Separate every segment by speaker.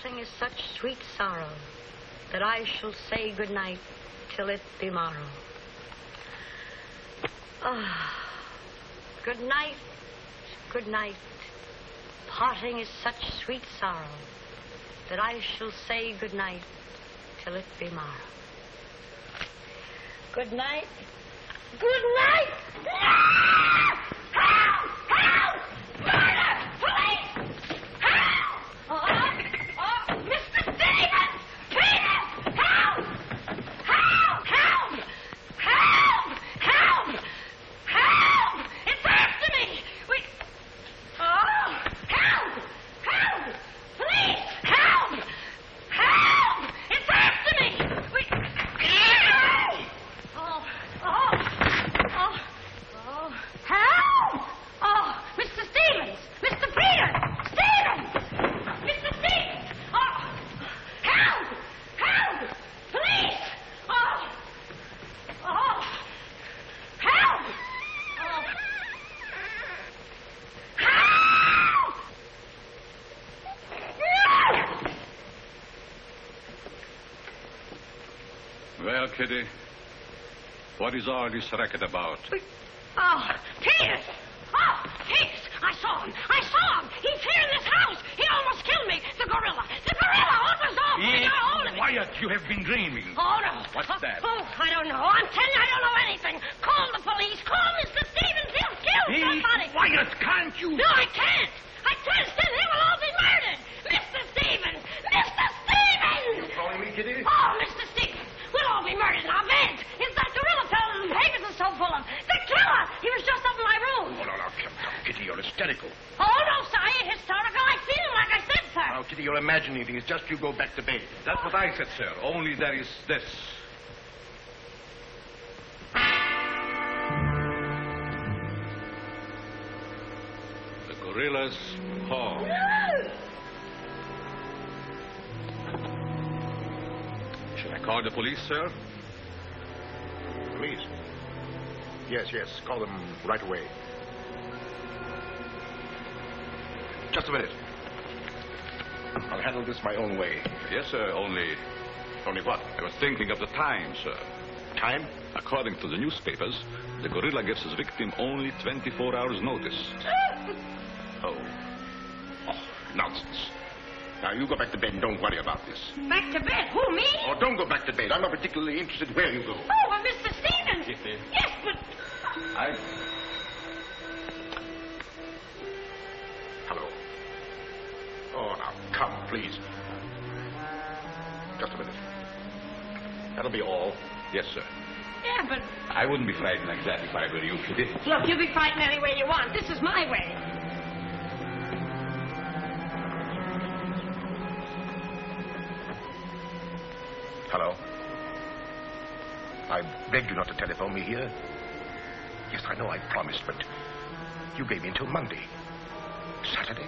Speaker 1: Parting is such sweet sorrow that I shall say good night till it be morrow. Good night, good night. Parting is such sweet sorrow that I shall say good night till it be morrow. Good night. Good night! Help! Help! Murder! Police! Help! Mr. Stevens! Peter! Help! Help! Help! Help! Help! Help! It's after me! Help! Help! Police! Help! Help! It's after me! Help! Oh, Mr. Stevens! Mr. Peter! Stevens! Mr. Stevens! Oh, help! Help! Police! Oh, help! Oh, help!
Speaker 2: Well, Kitty, what is all this racket about?
Speaker 1: Oh, Peters! Oh, Peters! I saw him! He's here in this house! He almost killed me! The gorilla! What was off? He got hold of me!
Speaker 2: Quiet! You have been dreaming.
Speaker 1: Oh, no.
Speaker 2: What's that?
Speaker 1: Oh, I don't know. I'm telling you, I don't know anything. Call the police. Call Mr. Stevens. He'll kill somebody.
Speaker 2: Quiet! Can't you?
Speaker 1: No, I can't. Then they will all be murdered. Mr. Stevens! Mr. Stevens!
Speaker 2: You calling me, Kitty?
Speaker 1: Oh, Mr. Stevens! We'll all be murdered in our beds. It's that gorilla fellow the papers are so full of. The killer! He was just up in my room.
Speaker 2: Oh, no, come, Kitty, you're hysterical.
Speaker 1: Oh, no, sir, I ain't hysterical. I seen him like I said, sir.
Speaker 2: Now, Kitty, you're imagining things. Just you go back to bed. That's what I said, sir. Only there is this. The gorilla's paw. Should I call the police, sir?
Speaker 3: Police? Yes. Call them right away. Just a minute. I'll handle this my own way.
Speaker 2: Yes, sir, only...
Speaker 3: Only what?
Speaker 2: I was thinking of the time, sir.
Speaker 3: Time?
Speaker 2: According to the newspapers, the gorilla gives his victim only 24 hours' notice.
Speaker 3: Oh, nonsense. Now, you go back to bed and don't worry about this.
Speaker 1: Back to bed? Who, me?
Speaker 3: Oh, don't go back to bed. I'm not particularly interested where you go.
Speaker 1: Oh, well, Mr. Stevens.
Speaker 2: Kitty.
Speaker 1: Yes, but...
Speaker 3: Hello. Oh, now, come, please. Just a minute. That'll be all.
Speaker 2: Yes, sir.
Speaker 1: Yeah, but...
Speaker 2: I wouldn't be frightened like that if I were you, Kitty.
Speaker 1: Look, you be frightened any way you want. This is my way.
Speaker 3: Hello. I begged you not to telephone me here. Yes, I know I promised, but you gave me until Monday. Saturday?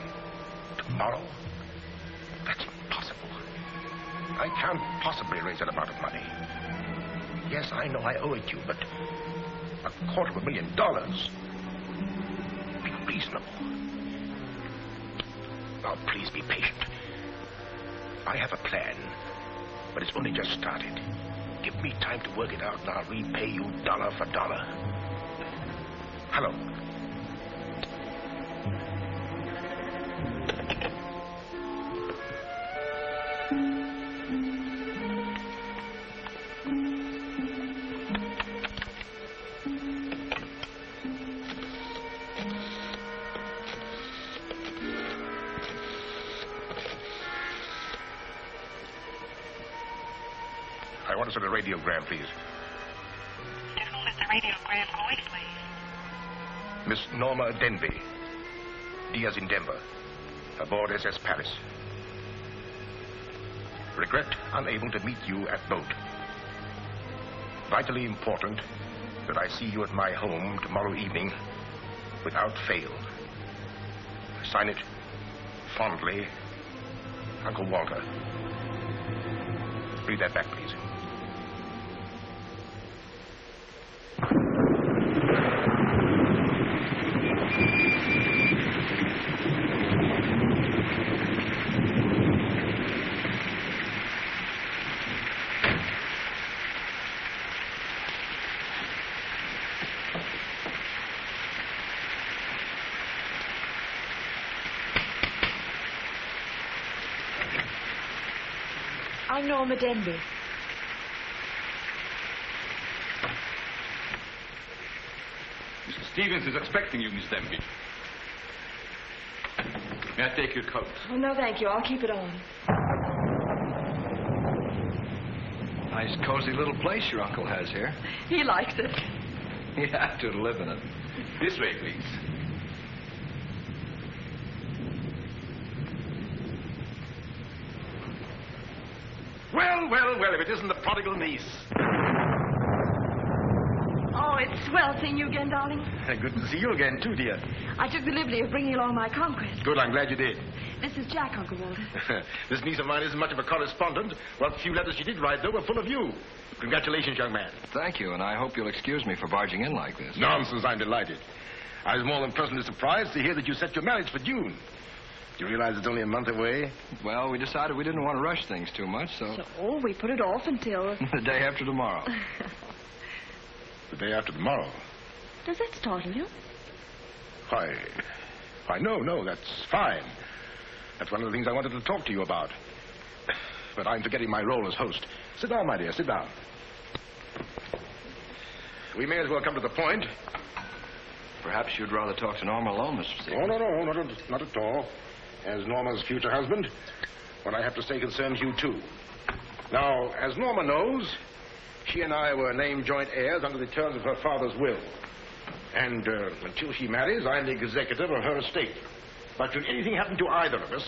Speaker 3: Tomorrow? That's impossible. I can't possibly raise that amount of money. Yes, I know I owe it you, but $250,000. Be reasonable. Now, please be patient. I have a plan, but it's only just started. Give me time to work it out, and I'll repay you dollar for dollar. Hello. I want to send a radiogram, please.
Speaker 4: To whom is the radiogram going, please?
Speaker 3: Miss Norma Denby. Diaz in Denver. Aboard SS Paris. Regret unable to meet you at boat. Vitally important that I see you at my home tomorrow evening without fail. Sign it fondly, Uncle Walter. Read that back, please.
Speaker 5: I'm Norma Denby.
Speaker 2: Mr. Stevens is expecting you, Miss Denby. May I take your coat?
Speaker 5: Oh, no, thank you. I'll keep it on.
Speaker 6: Nice, cozy little place your uncle has here.
Speaker 5: He likes it.
Speaker 6: You have to live in it.
Speaker 2: This way, please.
Speaker 3: Well, if it isn't the prodigal niece.
Speaker 5: Oh, it's swell seeing you again, darling.
Speaker 3: Good to see you again, too, dear.
Speaker 5: I took the liberty of bringing along my conquest.
Speaker 3: Good, I'm glad you did.
Speaker 5: This is Jack, Uncle Walter.
Speaker 3: This niece of mine isn't much of a correspondent. What few letters she did write, though, were full of you. Congratulations, young man.
Speaker 6: Thank you, and I hope you'll excuse me for barging in like this.
Speaker 3: Nonsense, I'm delighted. I was more than pleasantly surprised to hear that you set your marriage for June. Do you realize it's only a month away?
Speaker 6: Well, we decided we didn't want to rush things too much, so...
Speaker 5: So we put it off until...
Speaker 6: the day after tomorrow.
Speaker 3: The day after tomorrow?
Speaker 5: Does that startle you?
Speaker 3: Why, no, that's fine. That's one of the things I wanted to talk to you about. But I'm forgetting my role as host. Sit down, my dear, sit down. We may as well come to the point.
Speaker 6: Perhaps you'd rather talk to Norma alone, Mr. Stevens.
Speaker 3: Oh, no, not at all. As Norma's future husband, what I have to say concerns you, too. Now, as Norma knows, she and I were named joint heirs under the terms of her father's will. And until she marries, I'm the executive of her estate. But should anything happen to either of us,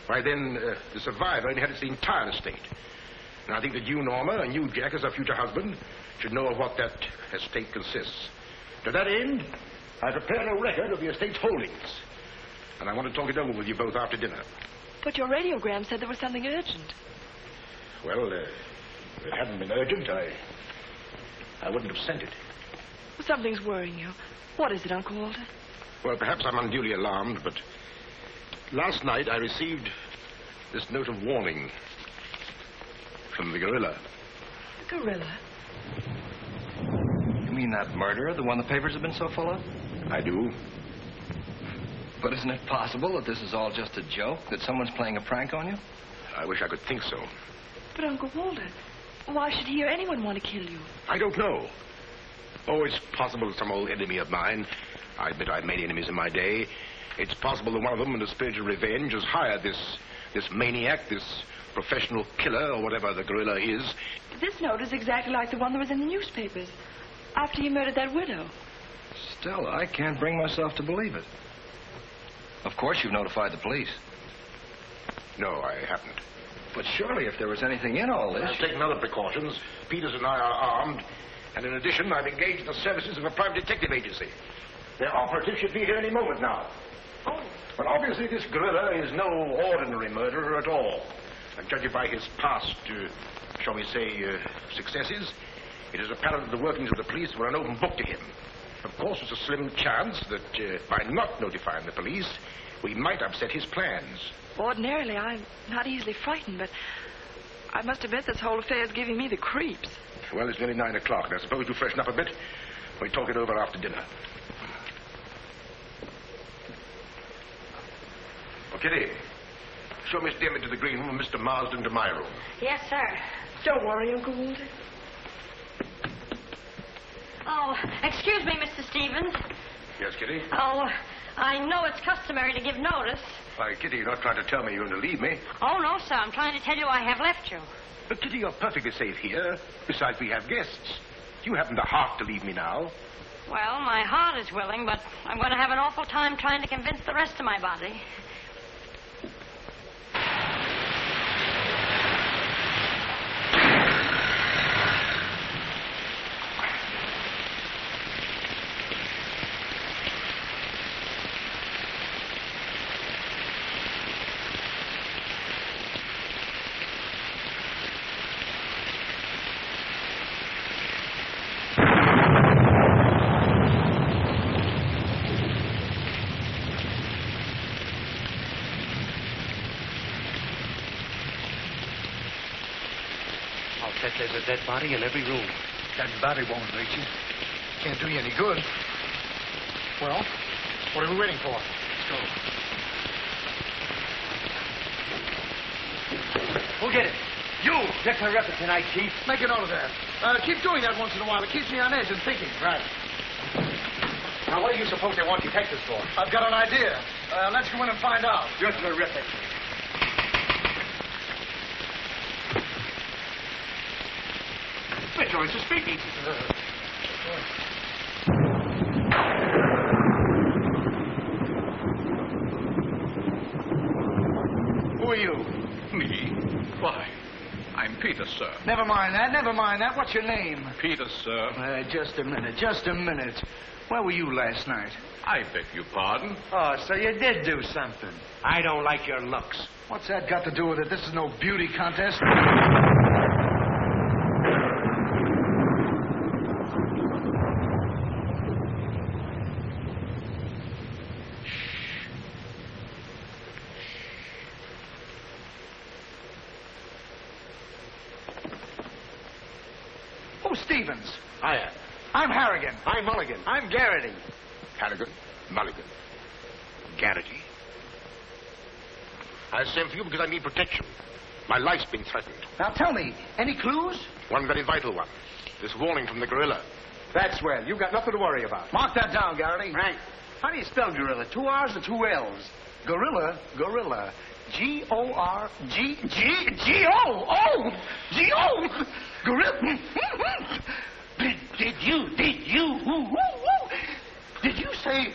Speaker 3: why then the survivor inherits the entire estate. And I think that you, Norma, and you, Jack, as her future husband, should know of what that estate consists. To that end, I prepared a record of the estate's holdings. And I want to talk it over with you both after dinner.
Speaker 5: But your radiogram said there was something urgent.
Speaker 3: Well, if it hadn't been urgent, I wouldn't have sent it.
Speaker 5: Something's worrying you. What is it, Uncle Walter?
Speaker 3: Well, perhaps I'm unduly alarmed, but last night I received this note of warning from the gorilla.
Speaker 5: The gorilla?
Speaker 6: You mean that murderer, the one the papers have been so full of?
Speaker 3: I do.
Speaker 6: But isn't it possible that this is all just a joke, that someone's playing a prank on you?
Speaker 3: I wish I could think so.
Speaker 5: But, Uncle Walter, why should he or anyone want to kill you?
Speaker 3: I don't know. Oh, it's possible that some old enemy of mine, I admit I've made enemies in my day, it's possible that one of them, in a spirit of revenge, has hired this maniac, this professional killer, or whatever the gorilla is.
Speaker 5: This note is exactly like the one that was in the newspapers after he murdered that widow.
Speaker 6: Stella, I can't bring myself to believe it. Of course you've notified the police.
Speaker 3: No, I haven't.
Speaker 6: But surely if there was anything in all this...
Speaker 3: I've taken other precautions. Peters and I are armed. And in addition, I've engaged the services of a private detective agency. Their operative should be here any moment now. Oh. But obviously this gorilla is no ordinary murderer at all. And judging by his past, shall we say, successes, it is apparent that the workings of the police were an open book to him. Of course, there's a slim chance that by not notifying the police, we might upset his plans.
Speaker 5: Ordinarily, I'm not easily frightened, but I must admit this whole affair is giving me the creeps.
Speaker 3: Well, it's nearly 9 o'clock, and I suppose you freshen up a bit. We talk it over after dinner. Oh, Kitty, show Miss Denby to the green room and Mr. Marsden to my room.
Speaker 1: Yes, sir.
Speaker 5: Don't worry, Uncle Walter.
Speaker 1: Oh, excuse me, Mr. Stevens.
Speaker 3: Yes, Kitty?
Speaker 1: Oh, I know it's customary to give notice.
Speaker 3: Why, Kitty, you're not trying to tell me you're going to leave me.
Speaker 1: Oh, no, sir. I'm trying to tell you I have left you.
Speaker 3: But, Kitty, you're perfectly safe here. Besides, we have guests. You haven't the heart to leave me now.
Speaker 1: Well, my heart is willing, but I'm going to have an awful time trying to convince the rest of my body.
Speaker 7: There's a dead body in every room.
Speaker 3: That body won't hurt you. Can't do you any good. Well, what are we waiting for? Let's go.
Speaker 7: Who'll get it?
Speaker 8: You! You're terrific tonight, Chief.
Speaker 9: Make a note of that. Keep doing that once in a while. It keeps me on edge and thinking.
Speaker 8: Right. Now, what do you suppose they want detectives for?
Speaker 9: I've got an idea. Let's go in and find out.
Speaker 8: You're terrific. Mitchell is speaking.
Speaker 9: Who are you?
Speaker 2: Me? Why, I'm Peter, sir.
Speaker 9: Never mind that. What's your name?
Speaker 2: Peter, sir.
Speaker 9: Just a minute. Where were you last night?
Speaker 2: I beg your pardon.
Speaker 8: Oh, so you did do something. I don't like your looks.
Speaker 9: What's that got to do with it? This is no beauty contest. Oh, Stevens.
Speaker 3: Hiya.
Speaker 9: I'm Harrigan.
Speaker 3: I'm Mulligan.
Speaker 9: I'm Garrity.
Speaker 3: Harrigan, Mulligan, Garrity. I sent for you because I need protection. My life's been threatened.
Speaker 9: Now tell me, any clues?
Speaker 3: One very vital one. This warning from the gorilla.
Speaker 8: That's swell. You've got nothing to worry about.
Speaker 9: Mark that down, Garrity.
Speaker 8: Right.
Speaker 9: How do you spell gorilla? 2 R's or 2 L's? Gorilla. G-O-R-G-G-G-O. G-O. Gorilla. Did you say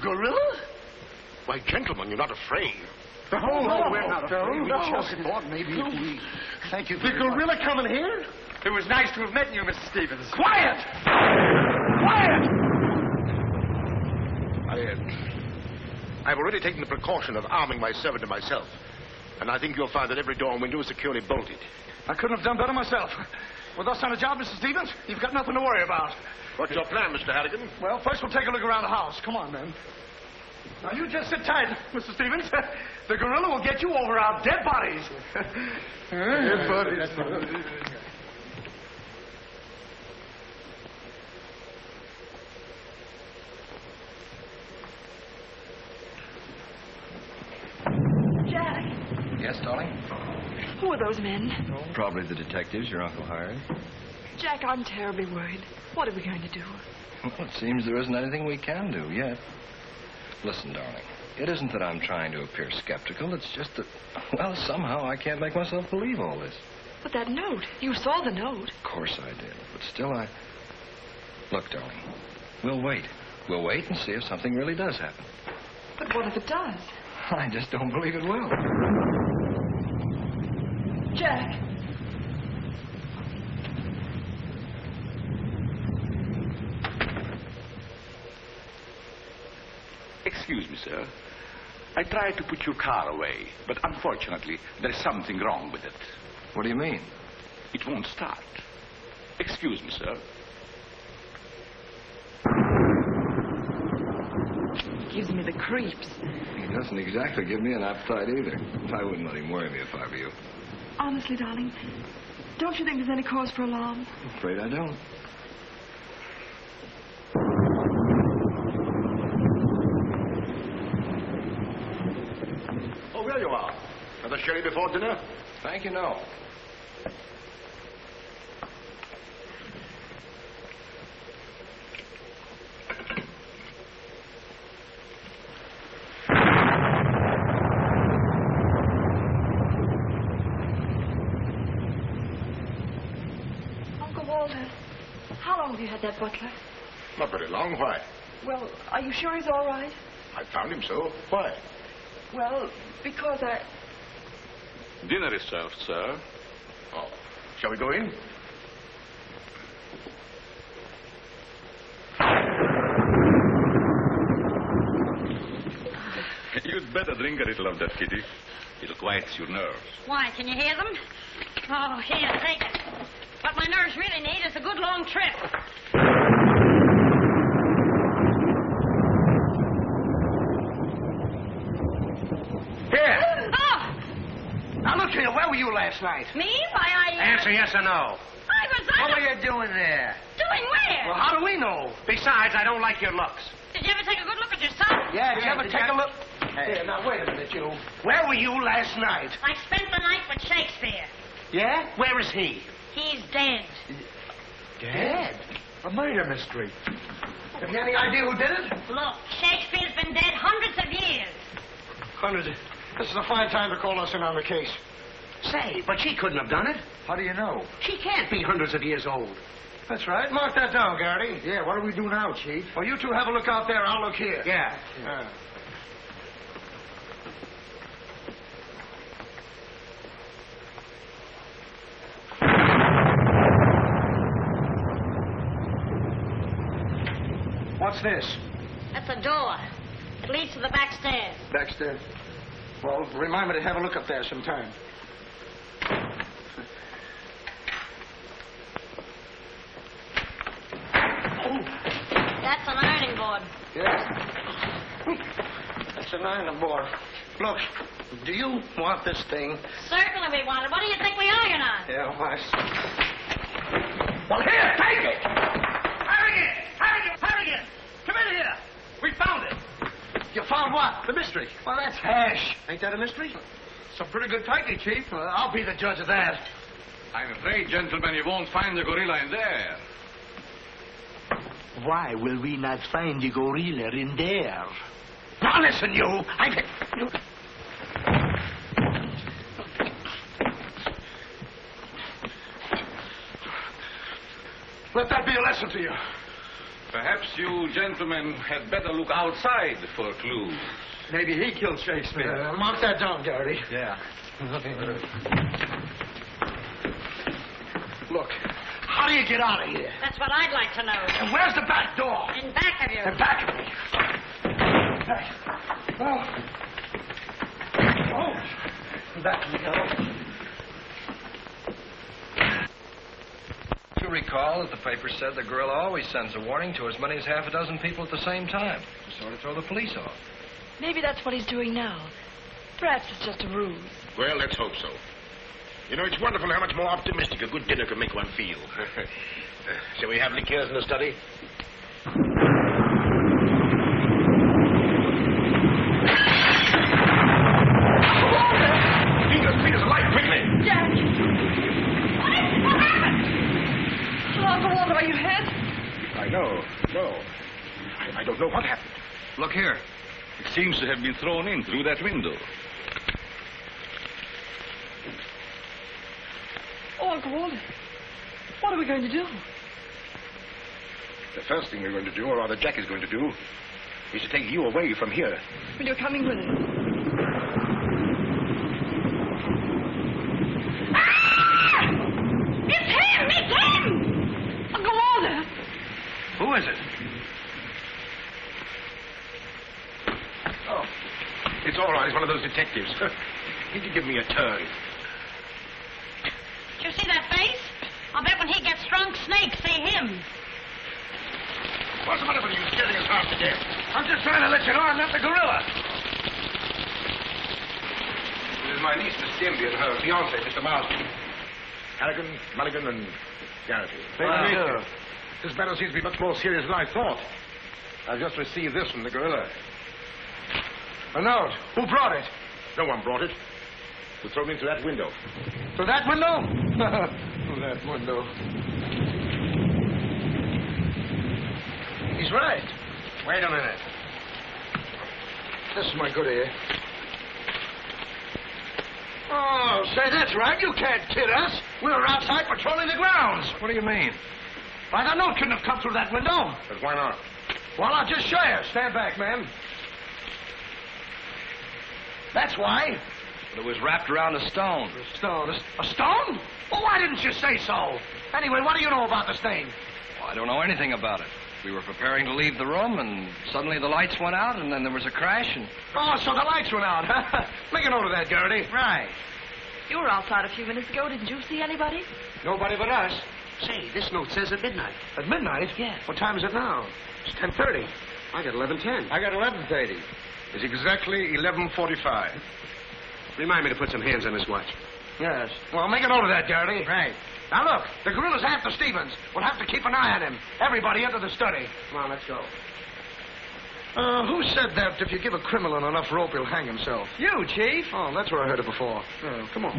Speaker 9: gorilla?
Speaker 3: Why, gentlemen, you're not afraid.
Speaker 9: No, we're not afraid. We just thought maybe if we... Thank you very much.
Speaker 8: The gorilla coming here? It was nice to have met you, Mr. Stevens.
Speaker 9: Quiet!
Speaker 3: I've already taken the precaution of arming my servant and myself. And I think you'll find that every door and window is securely bolted.
Speaker 9: I couldn't have done better myself. With us on the job, Mr. Stevens, you've got nothing to worry about.
Speaker 3: What's your plan, Mr. Harrigan?
Speaker 9: Well, first we'll take a look around the house. Come on, then. Now, you just sit tight, Mr. Stevens. The gorilla will get you over our dead bodies. Dead bodies.
Speaker 5: Jack,
Speaker 6: Yes, darling?
Speaker 5: who are those men?
Speaker 6: Probably the detectives your uncle hired.
Speaker 5: Jack, I'm terribly worried. What are we going to do?
Speaker 6: Well, it seems there isn't anything we can do yet. Listen, darling, it isn't that I'm trying to appear skeptical. It's just that, well, somehow I can't make myself believe all this.
Speaker 5: But that note, you saw the note.
Speaker 6: Of course I did, but still Look, darling, we'll wait. We'll wait and see if something really does happen.
Speaker 5: But what if it does?
Speaker 6: I just don't believe it will.
Speaker 5: Jack.
Speaker 2: Excuse me, sir. I tried to put your car away, but unfortunately, there's something wrong with it.
Speaker 6: What do you mean?
Speaker 2: It won't start. Excuse me, sir.
Speaker 5: Gives me the creeps.
Speaker 6: He doesn't exactly give me an appetite either. I wouldn't let him worry me if I were you.
Speaker 5: Honestly, darling, don't you think there's any cause for alarm?
Speaker 6: I'm afraid I don't.
Speaker 3: Oh, there you are. Another sherry before dinner?
Speaker 6: Thank you, no.
Speaker 5: Uncle Walter, how long have you had that butler?
Speaker 3: Not very long. Why?
Speaker 5: Well, are you sure he's all right?
Speaker 3: I found him so. Why?
Speaker 5: Well, because I...
Speaker 2: Dinner is served, sir.
Speaker 3: Oh. Shall we go in?
Speaker 2: You'd better drink a little of that, Kitty. It'll quiet your nerves.
Speaker 1: Why, can you hear them? Oh, here, take it. What my nerves really need is a good long trip.
Speaker 9: Here.
Speaker 1: Oh!
Speaker 9: Now, look here. Where were you last night?
Speaker 1: Me? Why,
Speaker 8: Answer yes or no.
Speaker 1: What
Speaker 8: were you doing there?
Speaker 1: Doing where?
Speaker 9: Well, how do we know?
Speaker 8: Besides, I don't like your looks.
Speaker 1: Did you ever take a good look at yourself?
Speaker 9: Yeah, did you ever
Speaker 8: did
Speaker 9: take
Speaker 8: you-
Speaker 9: a look?
Speaker 8: Hey.
Speaker 9: Here, now, wait a minute, you. Where were you last night?
Speaker 1: I spent the night with Shakespeare.
Speaker 8: Yeah? Where is he?
Speaker 1: He's dead.
Speaker 8: Dead?
Speaker 9: A murder mystery. Have you any idea who did it?
Speaker 1: Look, Shakespeare's been dead hundreds of years.
Speaker 9: Hundreds. This is a fine time to call us in on the case.
Speaker 8: Say, but she couldn't have done it.
Speaker 9: How do you know?
Speaker 8: She can't be hundreds of years old.
Speaker 9: That's right. Mark that down, Garrity. Yeah, what do we do now, Chief? Well, you two have a look out there. I'll look here.
Speaker 8: Yeah.
Speaker 9: What's this?
Speaker 1: That's a door. It leads to the back stairs.
Speaker 9: Backstairs. Well, remind me to have a look up there sometime.
Speaker 1: That's an ironing board.
Speaker 9: Yes. That's an ironing board. Look, do you want this thing?
Speaker 1: Certainly we want it. What do you think we iron on?
Speaker 9: Yeah, why?
Speaker 8: Well, here, take it!
Speaker 9: Harrigan! Come in here! We found it. You found what? The mystery. Well, that's hash. Ain't that a mystery? Some pretty good typing, Chief. I'll be the judge of that.
Speaker 2: I'm afraid, gentlemen, you won't find the gorilla in there.
Speaker 8: Why will we not find the gorilla in there? Now listen, you.
Speaker 9: Let that be a lesson to you.
Speaker 2: Perhaps you gentlemen had better look outside for clues.
Speaker 9: Maybe he killed Shakespeare. Mark that down, Garrity.
Speaker 6: Yeah.
Speaker 9: Look, how do you get out of here?
Speaker 1: That's what I'd like to know.
Speaker 9: And where's the back door?
Speaker 1: In back of you.
Speaker 9: In back of me. Back of me, fellow.
Speaker 6: You recall that the paper said the gorilla always sends a warning to as many as half a dozen people at the same time to sort of throw the police off.
Speaker 5: Maybe that's what he's doing now. Perhaps it's just a ruse.
Speaker 3: Well, let's hope so. You know, it's wonderful how much more optimistic a good dinner can make one feel. Shall we have liqueurs in the study? Peter's alive, quickly!
Speaker 5: Jack! What happened? Uncle Walter, are you hit?
Speaker 3: I know. No. I don't know what happened.
Speaker 2: Look here. It seems to have been thrown in through that window.
Speaker 5: Oh, Uncle Walter, what are we going to do?
Speaker 3: The first thing we're going to do, or rather Jack is going to do, is to take you away from here.
Speaker 5: Well, you're coming with us.
Speaker 1: Ah! It's him! It's him!
Speaker 5: Uncle Walter!
Speaker 9: Who is it?
Speaker 3: Oh. It's all right. It's one of those detectives. He can give me a turn.
Speaker 1: Did you see that face? I'll bet when he gets drunk, snakes see him.
Speaker 3: What's the matter with you scaring us half to death?
Speaker 9: I'm just trying to let you know I'm not the gorilla.
Speaker 3: This is my niece, Miss Denby, and her fiancé, Mr. Marsden. Harrigan, Mulligan, and Garrity. This matter seems to be much more serious than I thought. I've just received this from the gorilla.
Speaker 9: A note. Who brought it?
Speaker 3: No one brought it. It was thrown in through that window.
Speaker 9: Through that window? Through that window. He's right.
Speaker 3: Wait a minute.
Speaker 9: This is my good ear. Oh, say, that's right. You can't kid us. We were outside patrolling the grounds.
Speaker 6: What do you mean?
Speaker 9: Why, the note couldn't have come through that window.
Speaker 3: But why not?
Speaker 9: Well, I'll just show you. Stand back, man. That's why.
Speaker 6: But it was wrapped around a stone.
Speaker 9: A stone? A stone? Well, why didn't you say so? Anyway, what do you know about this thing?
Speaker 6: Well, I don't know anything about it. We were preparing to leave the room, and suddenly the lights went out, and then there was a crash, and...
Speaker 9: Oh, so the lights went out. Make a note of that, Garrity.
Speaker 8: Right.
Speaker 5: You were outside a few minutes ago. Didn't you see anybody?
Speaker 9: Nobody but us.
Speaker 8: Say, this note says at midnight.
Speaker 9: At midnight?
Speaker 5: Yes.
Speaker 9: What time is it now?
Speaker 8: It's 10:30. I got 11:10.
Speaker 9: I got 11:30.
Speaker 3: It's exactly 11:45.
Speaker 8: Remind me to put some hands on this watch.
Speaker 9: Yes. Well, make a note of that, Garrity.
Speaker 8: Right.
Speaker 9: Now, look, the gorilla's after Stevens. We'll have to keep an eye on him. Everybody into the study.
Speaker 8: Come on, let's go.
Speaker 9: Who said that if you give a criminal enough rope, he'll hang himself?
Speaker 5: You, Chief.
Speaker 9: Oh, that's where I heard it before. Come on.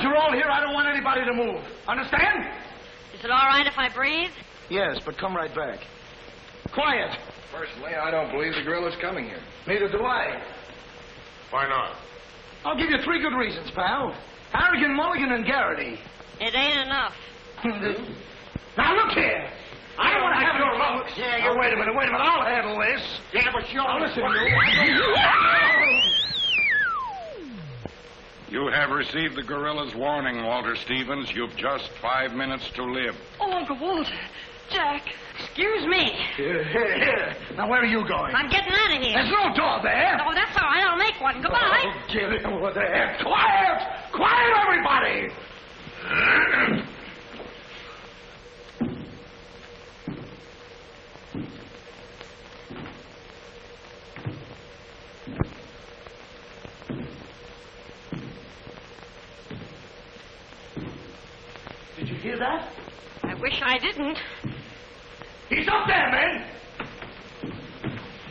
Speaker 9: You're all here. I don't want anybody to move. Understand?
Speaker 1: Is it all right if I breathe?
Speaker 9: Yes, but come right back. Quiet.
Speaker 6: Personally, I don't believe the gorilla's coming here.
Speaker 9: Neither do I.
Speaker 3: Why not?
Speaker 9: I'll give you 3 good reasons, pal. Harrigan, Mulligan, and Garrity.
Speaker 1: It ain't enough.
Speaker 9: Now, look here. I don't want to have your vote. Yeah, wait a minute. I'll handle this.
Speaker 3: Yeah, but you're...
Speaker 9: Now, listen, you.
Speaker 10: You have received the gorilla's warning, Walter Stevens. You've just 5 minutes to live.
Speaker 5: Oh, Uncle Walter. Jack.
Speaker 1: Excuse me.
Speaker 9: Here. Now, where are you going?
Speaker 1: I'm getting out of here.
Speaker 9: There's no door there.
Speaker 1: Oh, that's all right. I'll make one. Goodbye.
Speaker 9: Oh, get it over there. Quiet! Quiet, everybody! Did you hear that?
Speaker 1: I wish I didn't.
Speaker 9: He's up there, man!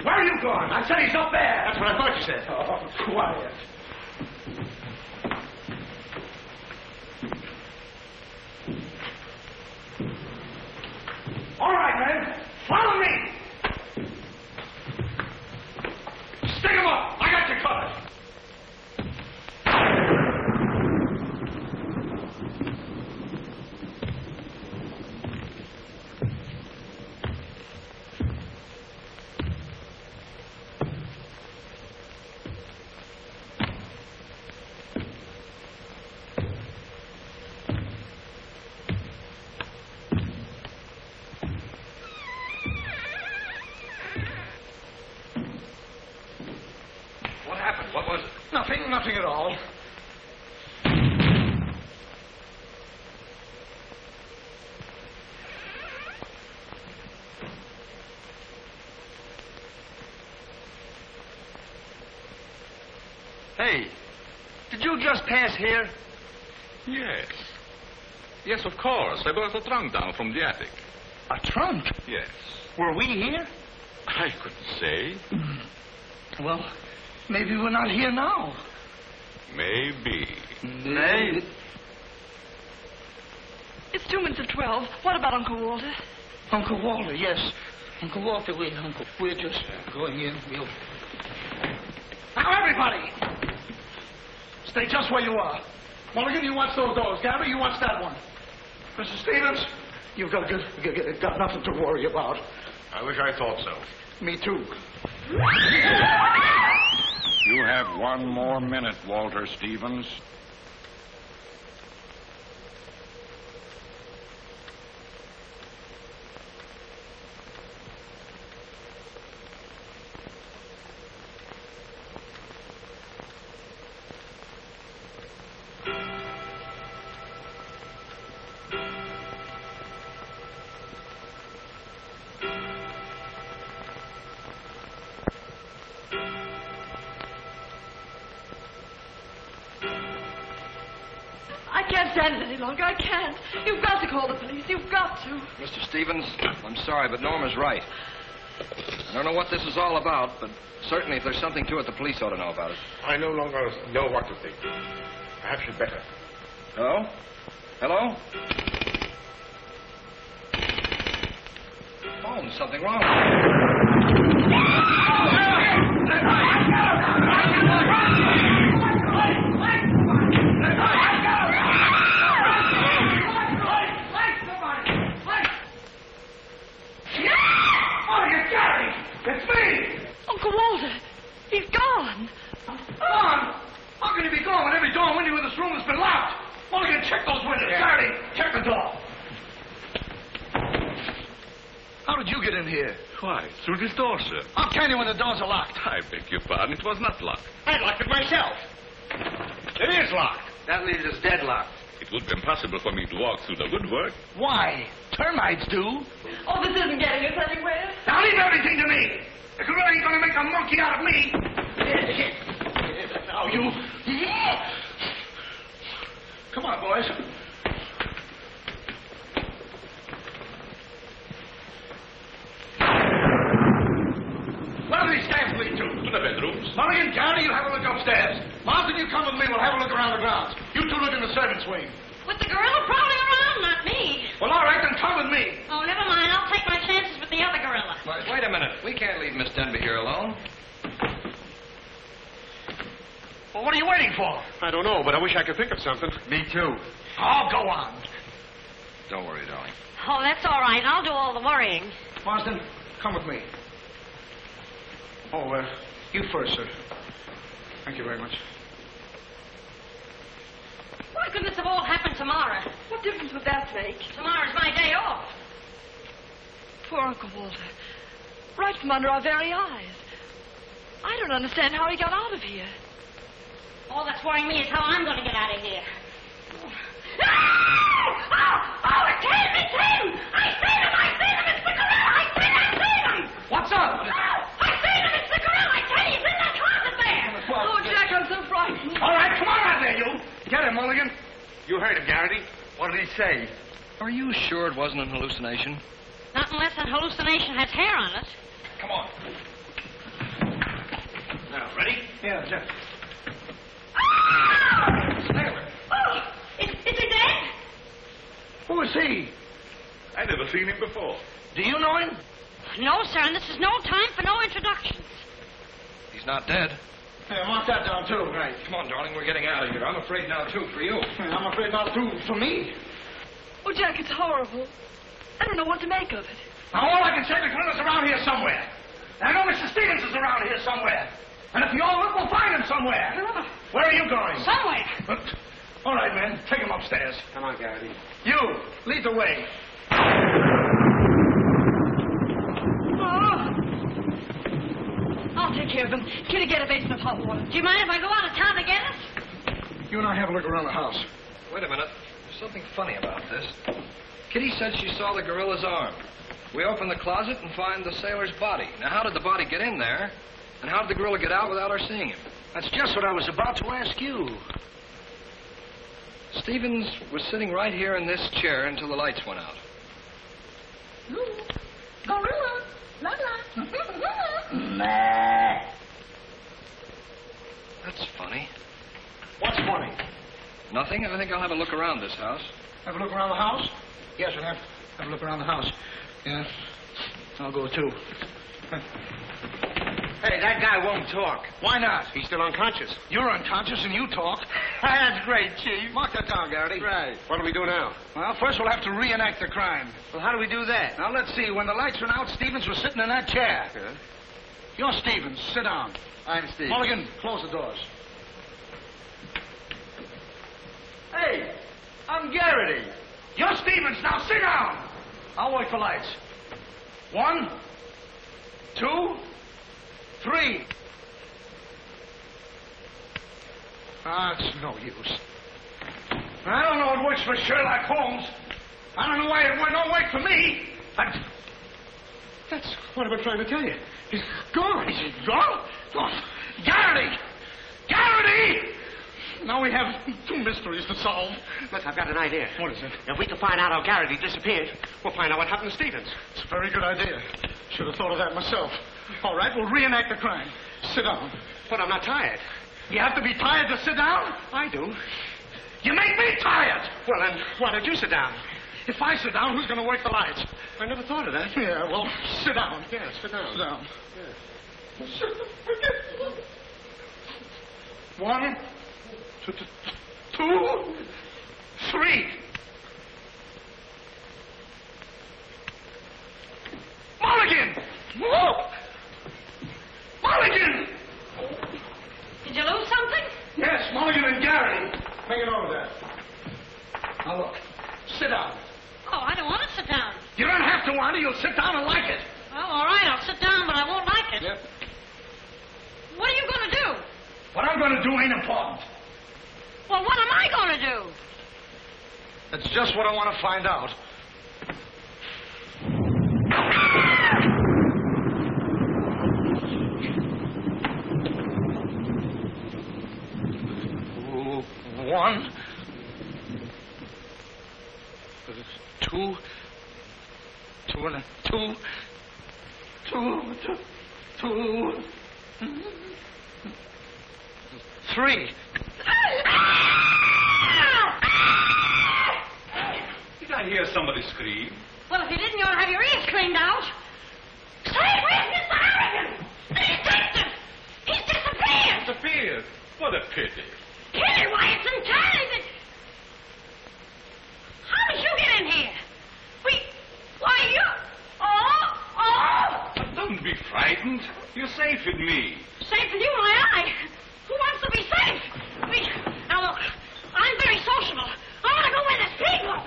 Speaker 9: Where are you going? I said he's up there.
Speaker 3: That's what I thought you said.
Speaker 9: Oh, quiet. All right, men. Follow me. Stick him up. I got you covered.
Speaker 6: What was it?
Speaker 9: Nothing at all.
Speaker 2: Hey, did you just pass here?
Speaker 10: Yes. Yes, of course. I brought a trunk down from the attic.
Speaker 9: A trunk?
Speaker 10: Yes.
Speaker 9: Were we here?
Speaker 10: I couldn't say.
Speaker 9: Well, maybe we're not here now.
Speaker 10: Maybe.
Speaker 9: Maybe.
Speaker 5: It's 2 minutes of 12. What about Uncle Walter?
Speaker 9: Uncle Walter, yes. Uncle Walter, we're just going in. We'll... Now, everybody! Stay just where you are. Mulligan, you watch those doors. Gary, you watch that one. Mr. Stevens, you've got nothing to worry about.
Speaker 3: I wish I thought so.
Speaker 9: Me too.
Speaker 10: You have 1 more minute, Walter Stevens.
Speaker 5: I can't stand it any longer. I can't. You've got to call the police. You've got to.
Speaker 6: Mr. Stevens, I'm sorry, but Norma's right. I don't know what this is all about, but certainly if there's something to it, the police ought to know about it.
Speaker 3: I no longer know what to think. Perhaps you'd better.
Speaker 6: Hello? Hello? Oh, there's something wrong.
Speaker 9: It's me!
Speaker 5: Uncle Walter, he's gone.
Speaker 9: Gone? How can he be gone when every door and window in this room has been locked? Mulligan, check those windows. Saturday, check the door. How did you get in here?
Speaker 2: Why, through this door, sir.
Speaker 9: How can you when the doors are locked?
Speaker 2: I beg your pardon. It was not locked.
Speaker 9: I locked it myself. It is locked.
Speaker 7: That leaves us deadlocked.
Speaker 2: It would be impossible for me to walk through the woodwork.
Speaker 9: Why? Termites do.
Speaker 5: Oh, this isn't getting us anywhere.
Speaker 9: Now leave everything to me. The gorilla ain't gonna make a monkey out of me. Now you. Come on, boys. Where do these stairs lead to?
Speaker 2: To the bedrooms.
Speaker 9: Mulligan, Garrity, you have a look upstairs. Martha, you come with me. We'll have a look around the grounds. You two look in the servants' wing.
Speaker 1: With the gorilla prowling around, not me.
Speaker 9: Well, all right, then come with me.
Speaker 1: Oh, never mind. I'll take my chances with the other gorilla.
Speaker 6: Wait a minute. We can't leave Miss Denby here alone.
Speaker 9: Well, what are you waiting for?
Speaker 10: I don't know, but I wish I could think of something.
Speaker 7: Me too.
Speaker 9: Oh, go on.
Speaker 6: Don't worry, darling.
Speaker 1: Oh, that's all right. I'll do all the worrying.
Speaker 9: Marsden, come with me. Oh, you first, sir. Thank you very much.
Speaker 1: Why couldn't this have all happened tomorrow?
Speaker 5: What difference would that make?
Speaker 1: Tomorrow's my day off.
Speaker 5: Poor Uncle Walter. Right from under our very eyes. I don't understand how he got out of here.
Speaker 1: All that's worrying me is how I'm going to get out of here. Oh, it's him! It's him! I seen him! It's the gorilla! I seen him!
Speaker 9: What's up?
Speaker 1: No! I seen him! It's the gorilla! I tell you, he's in that closet there!
Speaker 5: Oh, Jack, I'm so frightened.
Speaker 9: All right, come on out there, you. Get him, Mulligan.
Speaker 7: You heard him, Garrity. What did he say?
Speaker 6: Are you sure it wasn't an hallucination?
Speaker 1: Not unless an hallucination has hair on it.
Speaker 6: Come on.
Speaker 7: Now, ready?
Speaker 9: Yeah, Jeff.
Speaker 1: Oh! Is he dead?
Speaker 9: Who is he?
Speaker 2: I never seen him before.
Speaker 9: Do you know him?
Speaker 1: No, sir, and this is no time for no introductions.
Speaker 6: He's not dead.
Speaker 9: Yeah, mark that down, too. Right.
Speaker 6: Come on, darling. We're getting out of here. I'm afraid now, too, for you.
Speaker 9: I'm afraid not, too, for me.
Speaker 5: Oh, Jack, it's horrible. I don't know what to make of it.
Speaker 9: Now, all I can say, the gorilla's around here somewhere. And I know Mr. Stevens is around here somewhere. And if you all look, we'll find him somewhere. Where are you going?
Speaker 1: Somewhere.
Speaker 9: All right, men. Take him upstairs.
Speaker 7: Come on, Garrity.
Speaker 9: You, lead the way.
Speaker 5: I'll take care of him. Kitty, get a basin of hot water.
Speaker 1: Do you mind if I go out of town to get us?
Speaker 9: You and I have a look around the house.
Speaker 6: Wait a minute. There's something funny about this. Kitty said she saw the gorilla's arm. We open the closet and find the sailor's body. Now, how did the body get in there? And how did the gorilla get out without our seeing him?
Speaker 8: That's just what I was about to ask you.
Speaker 6: Stevens was sitting right here in this chair until the lights went out.
Speaker 1: Gorilla. La la.
Speaker 6: That's funny.
Speaker 9: What's funny?
Speaker 6: Nothing. I think I'll have a look around this house.
Speaker 9: Have a look around the house? Yes, we'll have a look around the house. Yeah. I'll go, too.
Speaker 7: Hey, that guy won't talk.
Speaker 9: Why not?
Speaker 7: He's still unconscious.
Speaker 9: You're unconscious and you talk.
Speaker 7: That's great, Chief.
Speaker 9: Mark that down, Garrity.
Speaker 7: Right.
Speaker 10: What do we do now?
Speaker 9: Well, first we'll have to reenact the crime.
Speaker 7: Well, how do we do that?
Speaker 9: Now, let's see. When the lights went out, Stevens was sitting in that chair.
Speaker 7: Yeah.
Speaker 9: You're Stevens. Sit down.
Speaker 7: I'm Steve.
Speaker 9: Mulligan, close the doors.
Speaker 7: Hey, I'm Garrity.
Speaker 9: You're Stevens. Now, sit down. I'll wait for lights. 1, 2, 3. It's no use. I don't know it works for Sherlock Holmes. I don't know why it don't work for me. That's what I've been trying to tell you. He's gone. He's gone? Oh, Garrity! Garrity! Now we have 2 mysteries to solve.
Speaker 7: Look, I've got an idea.
Speaker 9: What is it?
Speaker 7: If we can find out how Garrity disappeared, we'll find out what happened to Stevens.
Speaker 9: It's a very good idea. Should have thought of that myself. All right, we'll reenact the crime. Sit down.
Speaker 7: But I'm not tired.
Speaker 9: You have to be tired to sit down?
Speaker 7: I do.
Speaker 9: You make me tired!
Speaker 7: Well, then, why don't you sit down?
Speaker 9: If I sit down, who's going to work the lights?
Speaker 7: I never thought of that.
Speaker 9: Yeah, well, sit down.
Speaker 7: Yeah, sit down.
Speaker 9: Sit down.
Speaker 7: Yeah.
Speaker 9: 1, 2, 3. Mulligan! Whoa! Mulligan!
Speaker 1: Did you lose something?
Speaker 9: Yes, Mulligan and Gary. Bring it over there. Now look, sit down.
Speaker 1: Oh, I don't want to sit down.
Speaker 9: You don't have to want it. You'll sit down and like it.
Speaker 1: Well, all right, I'll sit down, but I won't like it.
Speaker 9: Yep.
Speaker 1: What are you going to do?
Speaker 9: What I'm going to do ain't important.
Speaker 1: Well, what am I going to do?
Speaker 9: That's just what I want to find out. One, 2, 3.
Speaker 2: Did I hear somebody scream?
Speaker 1: Well, if you didn't, you ought to have your ears cleaned out. Say, where's Mr. Harrigan? He's distant. He's disappeared.
Speaker 2: Disappeared? What a pity.
Speaker 1: Kitty, why, it's entirely... How did you get in here? Why, you... Oh!
Speaker 2: Don't be frightened. You're safe with me.
Speaker 1: Safe with you, my eye. Who wants to be safe? Now, look, I'm very sociable. I want to go where there's people.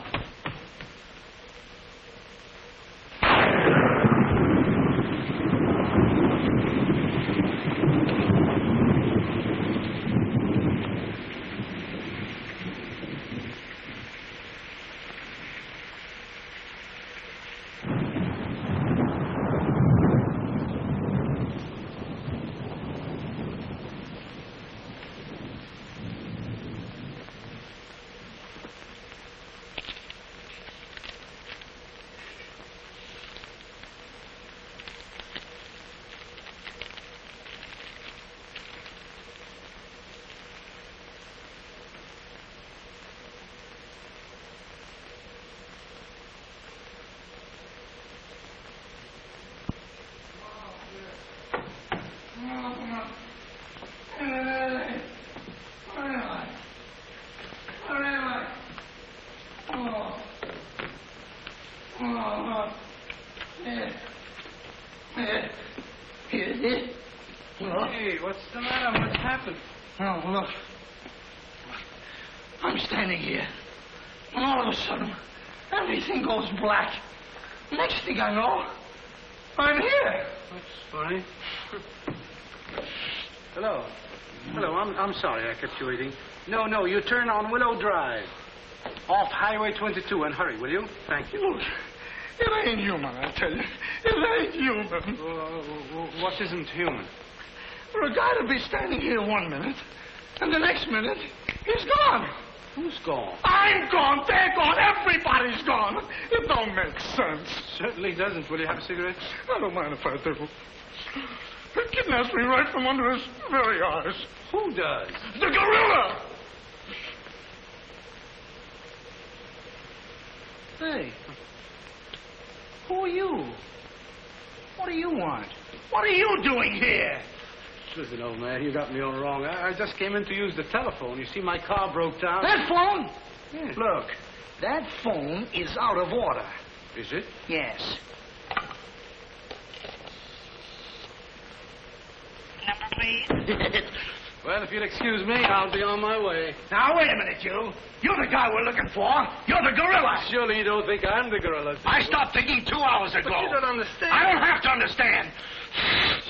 Speaker 6: Hey, what's the matter? What's happened?
Speaker 9: Oh, look. I'm standing here. And all of a sudden, everything goes black. Next thing I know, I'm here.
Speaker 6: That's funny. Hello. Hello, I'm sorry I kept you waiting. No, you turn on Willow Drive. Off Highway 22 and hurry, will you? Thank you.
Speaker 9: Look, it ain't human, I tell you. It ain't human.
Speaker 6: What isn't human?
Speaker 9: For a guy to be standing here 1 minute, and the next minute, he's gone.
Speaker 6: Who's gone?
Speaker 9: I'm gone. They're gone. Everybody's gone. It don't make sense.
Speaker 6: Certainly doesn't. Will you have a cigarette?
Speaker 9: I don't mind if I do. He kidnaps me right from under his very eyes.
Speaker 6: Who does?
Speaker 9: The gorilla!
Speaker 6: Hey. Who are you? What do you want?
Speaker 9: What are you doing here?
Speaker 6: Listen, old man, you got me all wrong. I just came in to use the telephone. You see, my car broke down.
Speaker 9: That phone?
Speaker 6: Yeah.
Speaker 9: Look, that phone is out of order.
Speaker 6: Is it?
Speaker 9: Yes.
Speaker 4: Number, please.
Speaker 6: Well, if you'll excuse me, I'll be on my way.
Speaker 9: Now, wait a minute, you. You're the guy we're looking for. You're the gorilla.
Speaker 6: Surely you don't think I'm the gorilla.
Speaker 9: I stopped thinking 2 hours ago.
Speaker 6: But you don't understand.
Speaker 9: I don't have to understand.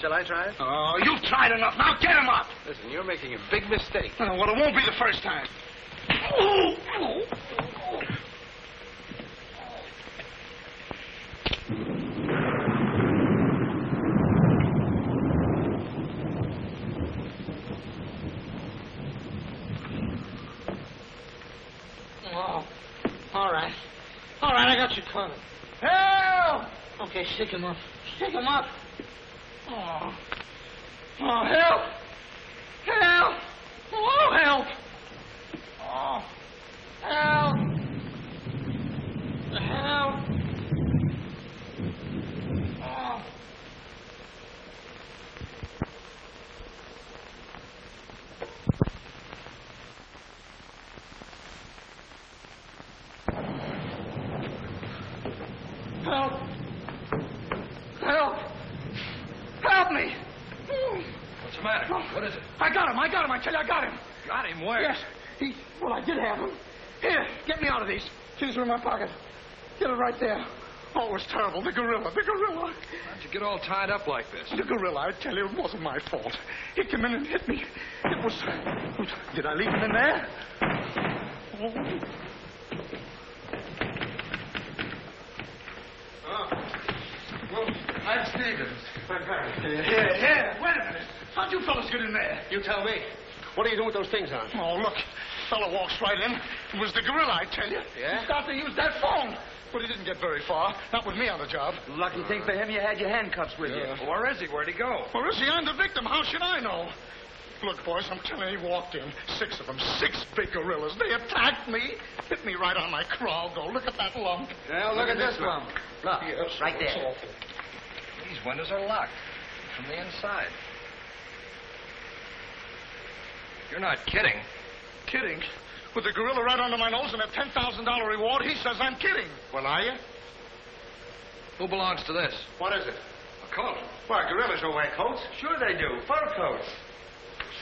Speaker 6: Shall I try it?
Speaker 9: Oh, you've tried enough. Now get him up.
Speaker 6: Listen, you're making a big mistake.
Speaker 9: Well, it won't be the first time.
Speaker 8: Oh, all right. All right, I got you covered. Help! Okay, shake him up. Shake him up. Oh. Oh, help! Help! Oh, help! Oh, help!
Speaker 9: I got him. I tell you, I got him.
Speaker 6: Got him where?
Speaker 9: Yes. Well, I did have him. Here, get me out of these. Keys are in my pocket. Get it right there. Oh, it was terrible. The gorilla.
Speaker 6: How'd you get all tied up like this?
Speaker 9: The gorilla, I tell you, it wasn't my fault. He came in and hit me. It was... Did I leave him in there?
Speaker 8: Well, I'm Stevens.
Speaker 9: Here. Wait a minute. How'd you fellas get in there?
Speaker 8: You tell me. What are you doing with those things on?
Speaker 9: Oh, look. Fellow walks right in. It was the gorilla, I tell you.
Speaker 8: Yeah?
Speaker 9: He started to use that phone. But he didn't get very far. Not with me on the job.
Speaker 11: Lucky thing for him, you had your handcuffs with you.
Speaker 6: Well, where is he? Where'd he go?
Speaker 9: Where is he? I'm the victim. How should I know? Look, boys, I'm telling you, he walked in. 6 of them. 6 big gorillas. They attacked me. Hit me right on my crawl. Go. Look at that lump.
Speaker 11: Well, look at this lump. Look,
Speaker 9: yes,
Speaker 11: right
Speaker 9: it's
Speaker 11: there.
Speaker 9: awful.
Speaker 6: These windows are locked from the inside. You're not kidding.
Speaker 9: Kidding? With the gorilla right under my nose and a $10,000 reward, he says I'm kidding.
Speaker 8: Well, are you?
Speaker 6: Who belongs to this?
Speaker 8: What is it?
Speaker 6: A coat.
Speaker 8: Why, gorillas don't wear coats.
Speaker 11: Sure they do. Fur coats.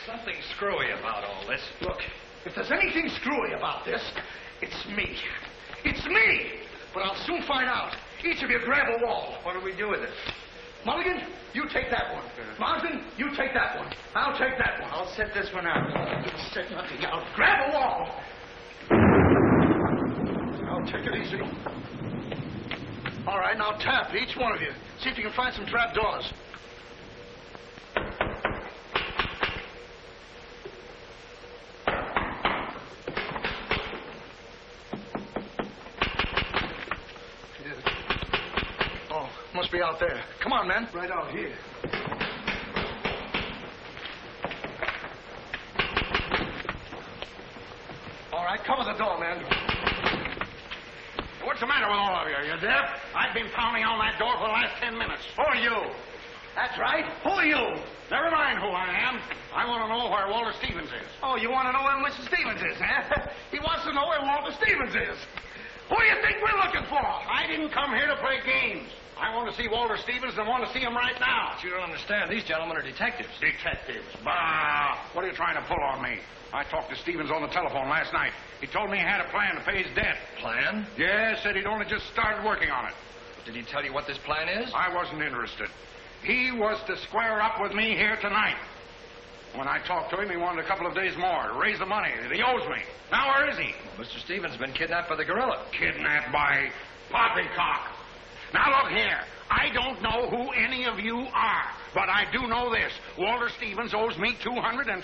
Speaker 6: Something screwy about all this.
Speaker 9: Look, if there's anything screwy about this, it's me. It's me! But I'll soon find out. Each of you grab a wall.
Speaker 11: What do we do with it?
Speaker 9: Mulligan, you take that one. Marsden, you take that one. I'll take that one.
Speaker 11: I'll set this one out.
Speaker 9: You set nothing out. Grab a wall. Now, take it easy. All right, now tap, each one of you. See if you can find some trap doors. Oh, must be out there. Come on, men. Right out here. All right, cover the door, man.
Speaker 3: What's the matter with all of you? You deaf? I've been pounding on that door for the last 10 minutes. Who are you?
Speaker 9: That's right. Who are you?
Speaker 3: Never mind who I am. I want to know where Walter Stevens is.
Speaker 9: Oh, you want to know where Mr. Stevens is, huh? He wants to know where Walter Stevens is. Who do you think we're looking for?
Speaker 3: I didn't come here to play games. I want to see Walter Stevens and want to see him right now.
Speaker 6: But you don't understand. These gentlemen are detectives.
Speaker 3: Detectives? Bah! What are you trying to pull on me? I talked to Stevens on the telephone last night. He told me he had a plan to pay his debt.
Speaker 6: Plan?
Speaker 3: Yes, said he'd only just started working on it.
Speaker 6: Did he tell you what this plan is?
Speaker 3: I wasn't interested. He was to square up with me here tonight. When I talked to him, he wanted a couple of days more to raise the money that he owes me. Now, where is he?
Speaker 6: Well, Mr. Stevens has been kidnapped by the gorilla.
Speaker 3: Kidnapped by poppycock. Now, look here. I don't know who any of you are, but I do know this. Walter Stevens owes me $250,000.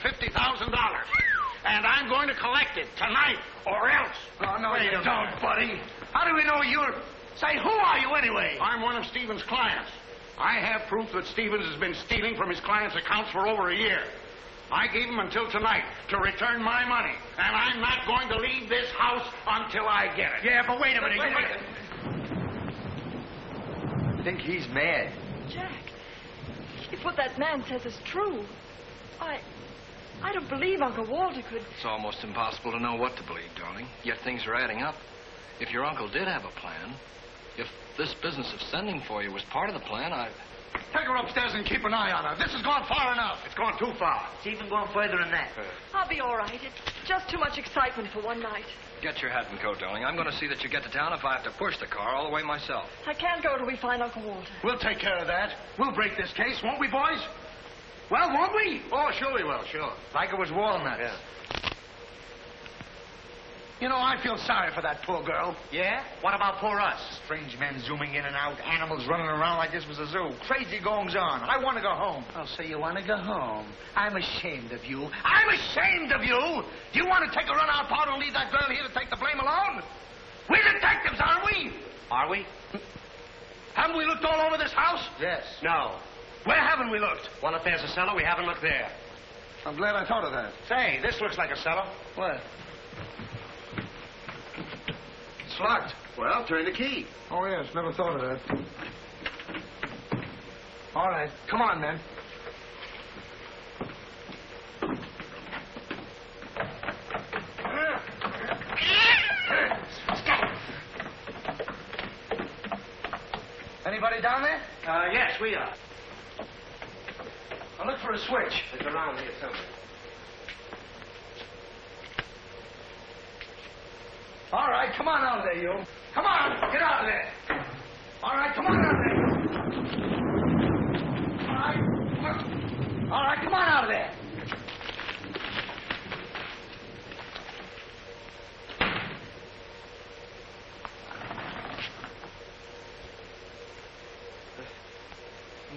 Speaker 3: And I'm going to collect it tonight, or else.
Speaker 9: Oh, no, you don't, buddy. How do we know you're... Say, who are you anyway?
Speaker 3: I'm one of Stevens' clients. I have proof that Stevens has been stealing from his clients' accounts for over a year. I gave him until tonight to return my money, and I'm not going to leave this house until I get it.
Speaker 11: Yeah, but wait a minute. I think he's mad.
Speaker 5: Jack, if what that man says is true, I don't believe Uncle Walter could...
Speaker 6: It's almost impossible to know what to believe, darling. Yet things are adding up. If your uncle did have a plan, if this business of sending for you was part of the plan,
Speaker 9: Take her upstairs and keep an eye on her. This has gone far enough.
Speaker 3: It's gone too far.
Speaker 11: It's even going further than that.
Speaker 5: I'll be all right. It's just too much excitement for one night.
Speaker 6: Get your hat and coat, darling. I'm going to see that you get to town if I have to push the car all the way myself.
Speaker 5: I can't go till we find Uncle Walter.
Speaker 9: We'll take care of that. We'll break this case, won't we, boys? Well, won't we?
Speaker 3: Oh, sure we will, sure.
Speaker 11: Like it was walnuts.
Speaker 3: Yeah.
Speaker 9: You know, I feel sorry for that poor girl.
Speaker 11: Yeah? What about poor us? Strange men zooming in and out, animals running around like this was a zoo. Crazy goings on. I want to go home.
Speaker 9: Oh, so you want to go home? I'm ashamed of you. I'm ashamed of you! Do you want to take a run-out part and leave that girl here to take the blame alone? We're detectives, aren't we?
Speaker 11: Are we?
Speaker 9: Haven't we looked all over this house?
Speaker 11: Yes.
Speaker 8: No.
Speaker 9: Where haven't we looked?
Speaker 8: Well, if there's a cellar, we haven't looked there.
Speaker 9: I'm glad I thought of that.
Speaker 8: Say, this looks like a cellar.
Speaker 9: What?
Speaker 8: It's locked. Well, turn the key.
Speaker 9: Oh, yes, never thought of that. All right, come on, then. Anybody down there?
Speaker 8: Yes, we are.
Speaker 9: I'll look for a switch.
Speaker 8: It's around here somewhere.
Speaker 9: All right, come on out of there, you. Come on, get out of there. All right, come on out of there. All right, come on. All right, come on out of there.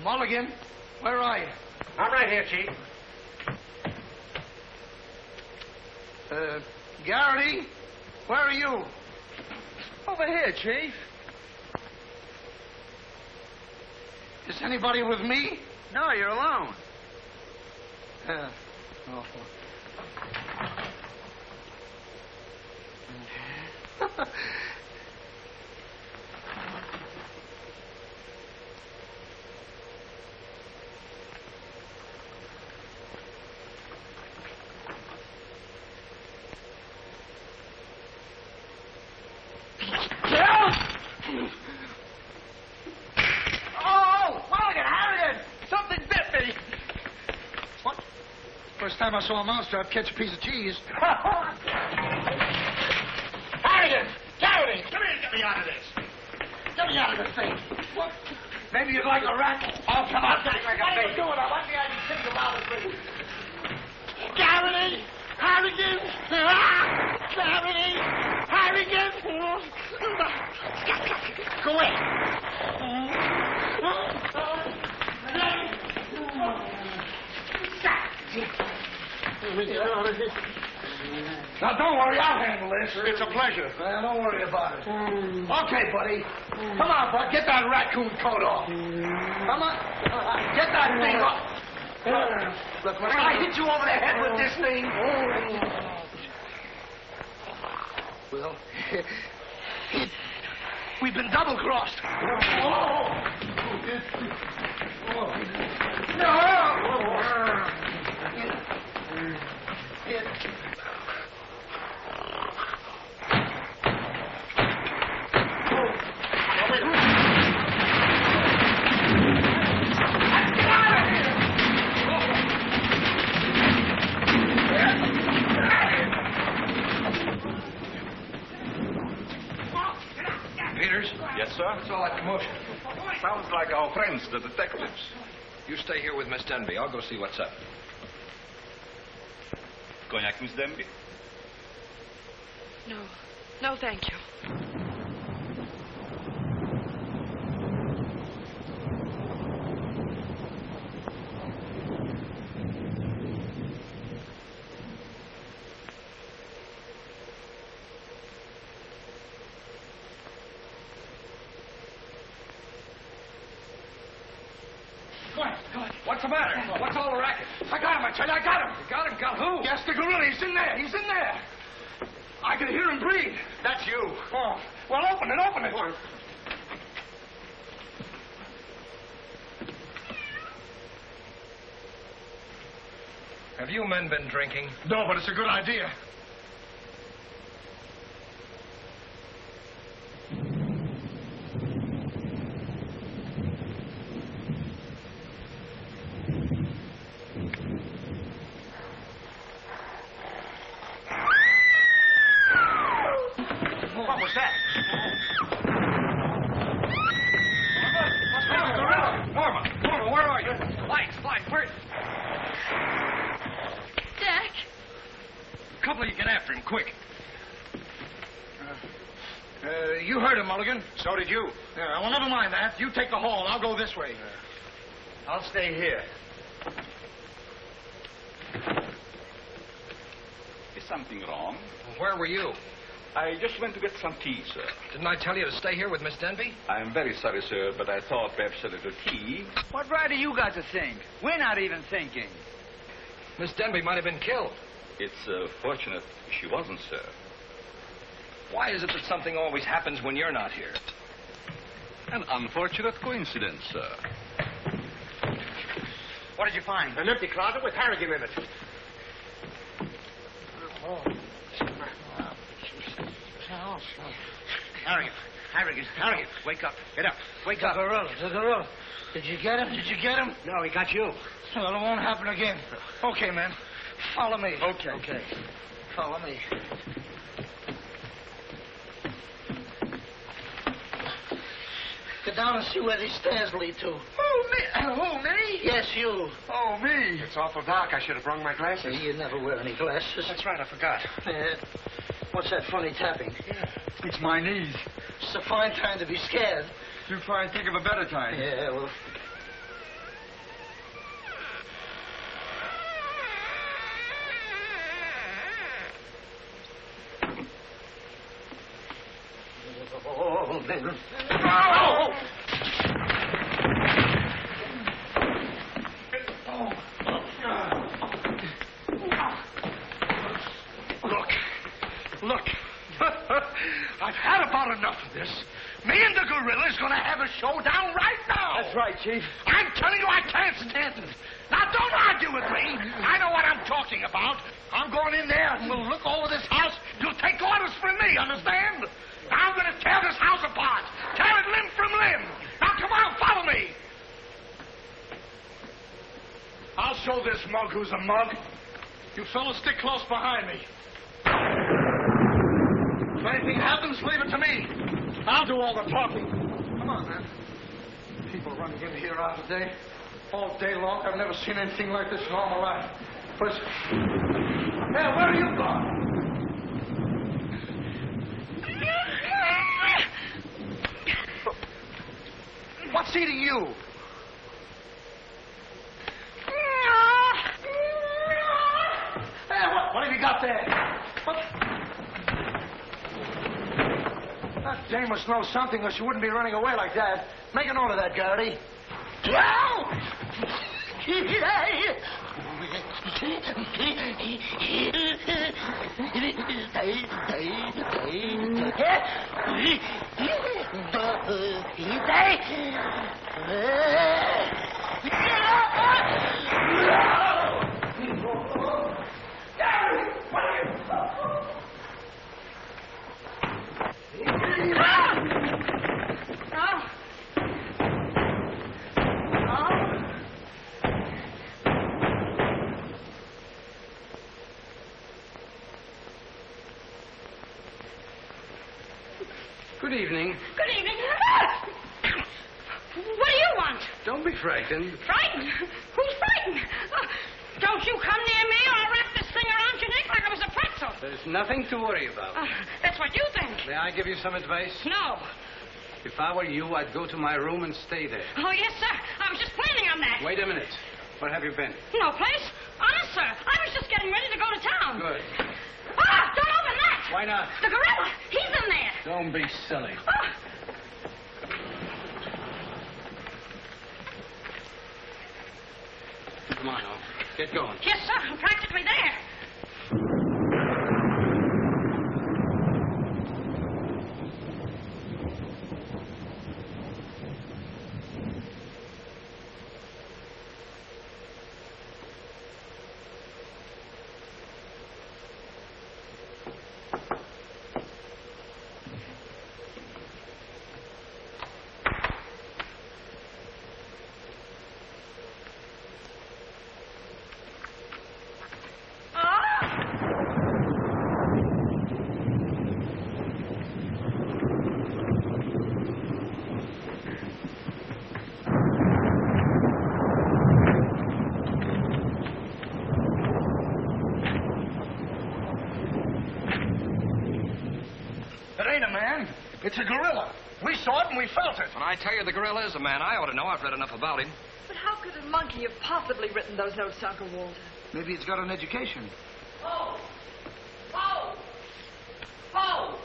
Speaker 9: Mulligan, where are you?
Speaker 7: I'm right here, Chief.
Speaker 9: Garrity, where are you?
Speaker 11: Over here, Chief.
Speaker 9: Is anybody with me?
Speaker 11: No, you're alone.
Speaker 9: Oh. First time I saw a mousetrap catch a piece of cheese. Harrigan! Garrity! Come here and get me out of this. Get me out of this thing. What? Maybe you'd like a rat? Oh, come on. What are you doing? I want the idea to think about it, please. Garrity! Harrigan! Garrity! Harrigan! Go away. Now, don't worry, I'll handle this.
Speaker 3: It's a pleasure.
Speaker 9: Don't worry about it. Okay, buddy. Come on, bud. Get that raccoon coat off. Come on. Get that thing off. Look, when I hit you over the head with this thing... Well, we've been double-crossed.
Speaker 6: Peters?
Speaker 2: Yes, sir?
Speaker 6: What's all that commotion?
Speaker 2: Sounds like our friends, the detectives.
Speaker 6: You stay here with Miss Denby. I'll go see what's up.
Speaker 2: Cognac, Miss Denby?
Speaker 5: No. No, thank you.
Speaker 6: What's the matter? What's all the racket?
Speaker 9: I got him, I tell you, I got him.
Speaker 6: You got him? Got who?
Speaker 9: Yes, the gorilla. He's in there. He's in there. I can hear him breathe.
Speaker 3: That's you.
Speaker 9: Oh, well, open it, open it.
Speaker 6: Have you men been drinking?
Speaker 9: No, but it's a good idea.
Speaker 11: What was that?
Speaker 6: Norma, where are you? Lights, where?
Speaker 5: Jack?
Speaker 6: A couple of you get after him, quick.
Speaker 9: You heard him, Mulligan.
Speaker 3: So did you.
Speaker 9: Yeah, well, never mind that. You take the hall. I'll go this way.
Speaker 11: I'll stay here.
Speaker 2: Is something wrong?
Speaker 6: Where were you?
Speaker 2: I just went to get some tea, sir.
Speaker 6: Didn't I tell you to stay here with Miss Denby?
Speaker 2: I'm very sorry, sir, but I thought perhaps a little tea.
Speaker 11: What right do you got to think? We're not even thinking.
Speaker 6: Miss Denby might have been killed.
Speaker 2: It's fortunate she wasn't, sir.
Speaker 6: Why is it that something always happens when you're not here?
Speaker 2: An unfortunate coincidence, sir.
Speaker 11: What did you find?
Speaker 7: An empty closet with Harrigan in it.
Speaker 11: Harrigan, wake up. Get up. Wake up.
Speaker 9: The gorilla. Did you get him?
Speaker 11: No, he got you.
Speaker 9: Well, it won't happen again. Okay, man. Follow me.
Speaker 11: Okay.
Speaker 9: Follow me.
Speaker 8: Get down and see where these stairs lead to.
Speaker 9: Who, me?
Speaker 8: Yes, you.
Speaker 9: Oh, me. It's awful dark. I should have brought my glasses.
Speaker 8: You never wear any glasses.
Speaker 9: That's right, I forgot.
Speaker 8: What's that funny tapping?
Speaker 9: It's my knees.
Speaker 8: It's a fine time to be scared.
Speaker 9: You try and think of a better time.
Speaker 8: Yeah, well...
Speaker 9: Look. I've had about enough of this. Me and the gorilla's gonna have a showdown right now.
Speaker 12: That's right, Chief.
Speaker 9: I'm telling you, I can't stand it. Now, don't argue with me. I know what I'm talking about. I'm going in there and we'll look over this house. You'll take orders from me, understand? I'm going to tear this house apart. Tear it limb from limb. Now, come on, follow me. I'll show this mug who's a mug. You fellas stick close behind me. If anything happens, leave it to me. I'll do all the talking. Come on, man. People running in here out today. All day long. I've never seen anything like this in all my life. Listen. Hey, where are you going? What's eating you? Hey, what have you got there? What? That dame must know something or she wouldn't be running away like that. Make a note of that, Garrity.
Speaker 6: Good evening.
Speaker 1: Good evening. What do you want?
Speaker 6: Don't be frightened.
Speaker 1: Frightened? Who's frightened? Don't you come near me or I'll wrap this thing around your neck like it was a pretzel.
Speaker 6: There's nothing to worry about.
Speaker 1: That's what you think.
Speaker 6: May I give you some advice?
Speaker 1: No.
Speaker 6: If I were you, I'd go to my room and stay there.
Speaker 1: Oh, yes, sir. I was just planning on that.
Speaker 6: Wait a minute. Where have you been?
Speaker 1: No place. Honest, sir. I was just getting ready to go to town.
Speaker 6: Good.
Speaker 1: Ah, don't open that.
Speaker 6: Why not?
Speaker 1: The gorilla. He's in there.
Speaker 6: Don't be silly. Come on, now. Get going.
Speaker 1: Yes, sir. I'm practically there.
Speaker 9: It's a gorilla. We saw it and we felt it.
Speaker 6: When I tell you the gorilla is a man, I ought to know. I've read enough about him.
Speaker 5: But how could a monkey have possibly written those notes to Uncle Walter?
Speaker 9: Maybe it's got an education.
Speaker 1: Poe! Poe! Poe!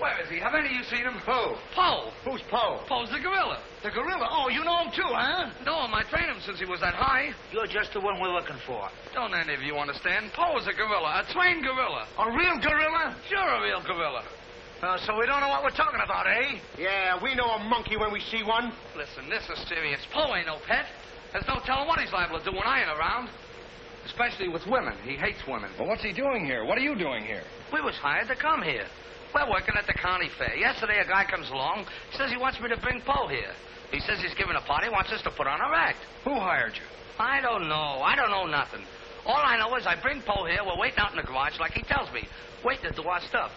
Speaker 6: Where is he? Haven't you seen him?
Speaker 9: Who?
Speaker 6: Poe.
Speaker 9: Who's Poe?
Speaker 6: Poe's the gorilla.
Speaker 9: The gorilla? Oh, you know him too, huh?
Speaker 6: No, I trained him since he was that high.
Speaker 8: You're just the one we're looking for.
Speaker 6: Don't any of you understand? Poe's a gorilla, a trained gorilla.
Speaker 9: A real gorilla?
Speaker 6: Sure, a real gorilla.
Speaker 9: So we don't know what we're talking about, eh?
Speaker 11: Yeah, we know a monkey when we see one.
Speaker 6: Listen, this is serious. Poe ain't no pet. There's no telling what he's liable to do when I ain't around. Especially with women. He hates women. Well, what's he doing here? What are you doing here? We was hired to come here. We're working at the county fair. Yesterday, a guy comes along, says he wants me to bring Poe here. He says he's giving a party, wants us to put on our act. Who hired you? I don't know. I don't know nothing. All I know is I bring Poe here. We're waiting out in the garage like he tells me. Waiting to do our stuff.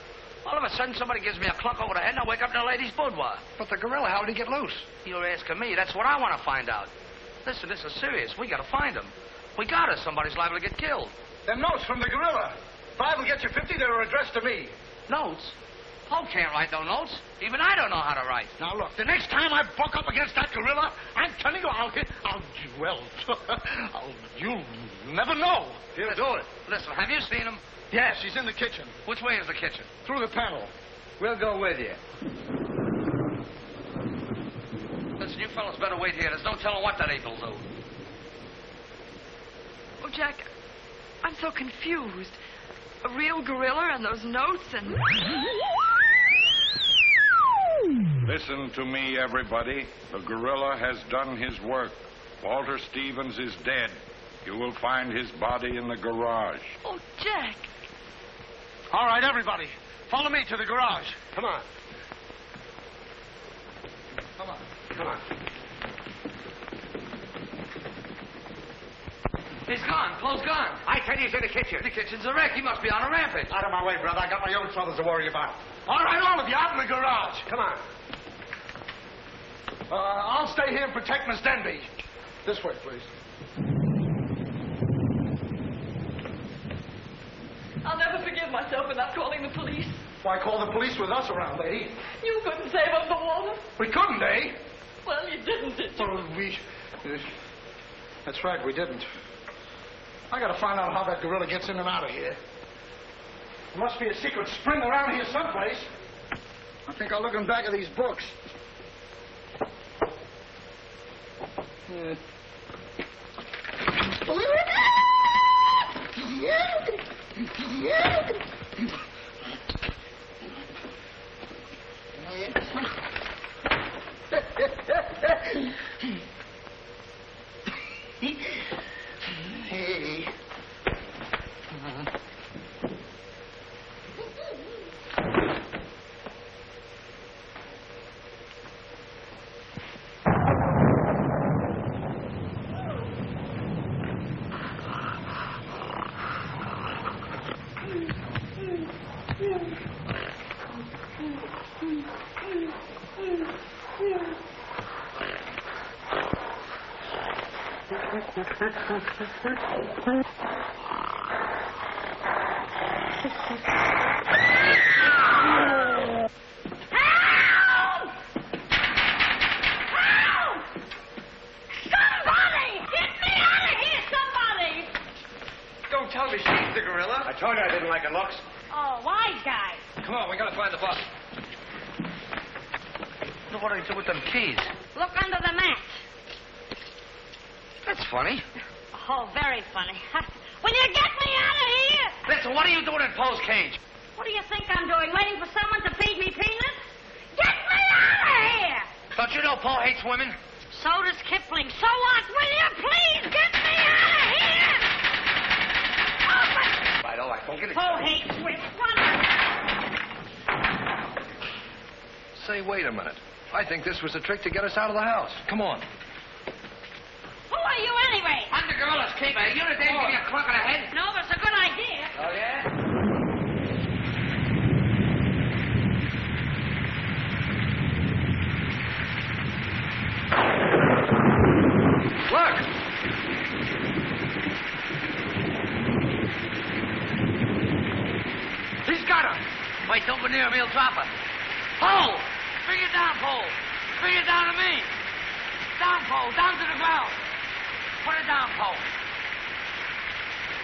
Speaker 12: All of a sudden, somebody gives me a clunk over the head, and I wake up in a lady's boudoir.
Speaker 6: But the gorilla, how did he get loose?
Speaker 12: You're asking me. That's what I want to find out. Listen, this is serious. We got to find him. We got to. Somebody's liable to get killed.
Speaker 9: They're notes from the gorilla. If I will get you 50, they're addressed to me.
Speaker 12: Notes? Paul can't write no notes. Even I don't know how to write.
Speaker 9: Now, look, the next time I buck up against that gorilla, I'm telling you, you'll never know.
Speaker 6: He'll do it.
Speaker 12: Listen, have you seen him?
Speaker 9: Yes, he's in the kitchen.
Speaker 12: Which way is the kitchen?
Speaker 9: Through the panel.
Speaker 6: We'll go with you.
Speaker 12: Listen, you fellas better wait here. There's no telling what that ape will do.
Speaker 5: Oh, Jack, I'm so confused. A real gorilla and those notes and...
Speaker 10: Listen to me, everybody. The gorilla has done his work. Walter Stevens is dead. You will find his body in the garage.
Speaker 5: Oh, Jack.
Speaker 9: All right, everybody. Follow me to the garage.
Speaker 6: Come on.
Speaker 9: Come on.
Speaker 6: Come on.
Speaker 12: He's gone. Paul's gone.
Speaker 11: I tell you, he's in the kitchen.
Speaker 12: The kitchen's a wreck. He must be on a rampage.
Speaker 11: Out of my way, brother. I got my own troubles to worry about.
Speaker 9: All right, all of you, out in the garage.
Speaker 6: Come on.
Speaker 9: I'll stay here and protect Miss Denby. This way, please.
Speaker 5: I'll never forgive myself for not calling the police.
Speaker 9: Why call the police with us around, eh?
Speaker 5: You couldn't save him from Walter.
Speaker 9: We couldn't, eh?
Speaker 5: Well, you didn't, did you?
Speaker 9: That's right, we didn't. I gotta find out how that gorilla gets in and out of here. There must be a secret spring around here someplace. I think I'll look in back of these books. Hey.
Speaker 11: Don't tell me she's the gorilla. I told you I didn't like her looks.
Speaker 1: Oh, wise guy.
Speaker 6: Come on, we gotta find the boss.
Speaker 12: What do they do with them keys?
Speaker 1: Look under the mat.
Speaker 12: That's funny.
Speaker 1: Oh, very funny. Will you get me out of here?
Speaker 12: Listen, what are you doing in Poe's cage?
Speaker 1: What do you think I'm doing? Waiting for someone to feed me peanuts? Get me out of here!
Speaker 12: Don't you know Poe hates women?
Speaker 1: So does Kipling. So what? Will you please get me out of here? Open!
Speaker 11: All right, don't get it.
Speaker 1: Poe hates women.
Speaker 6: Say, wait a minute. I think this was a trick to get us out of the house. Come on.
Speaker 1: Who are you anyway?
Speaker 12: I'm the gorilla's keeper. You know they give me a clunk on the head?
Speaker 1: No, but it's a good idea.
Speaker 12: Oh, yeah?
Speaker 6: Look!
Speaker 12: He's got her. Wait, don't go near him. He'll drop her. Pole! Bring it down, Pole. Bring it down to me. Down, Pole. Down to the ground. Put it down, Pole.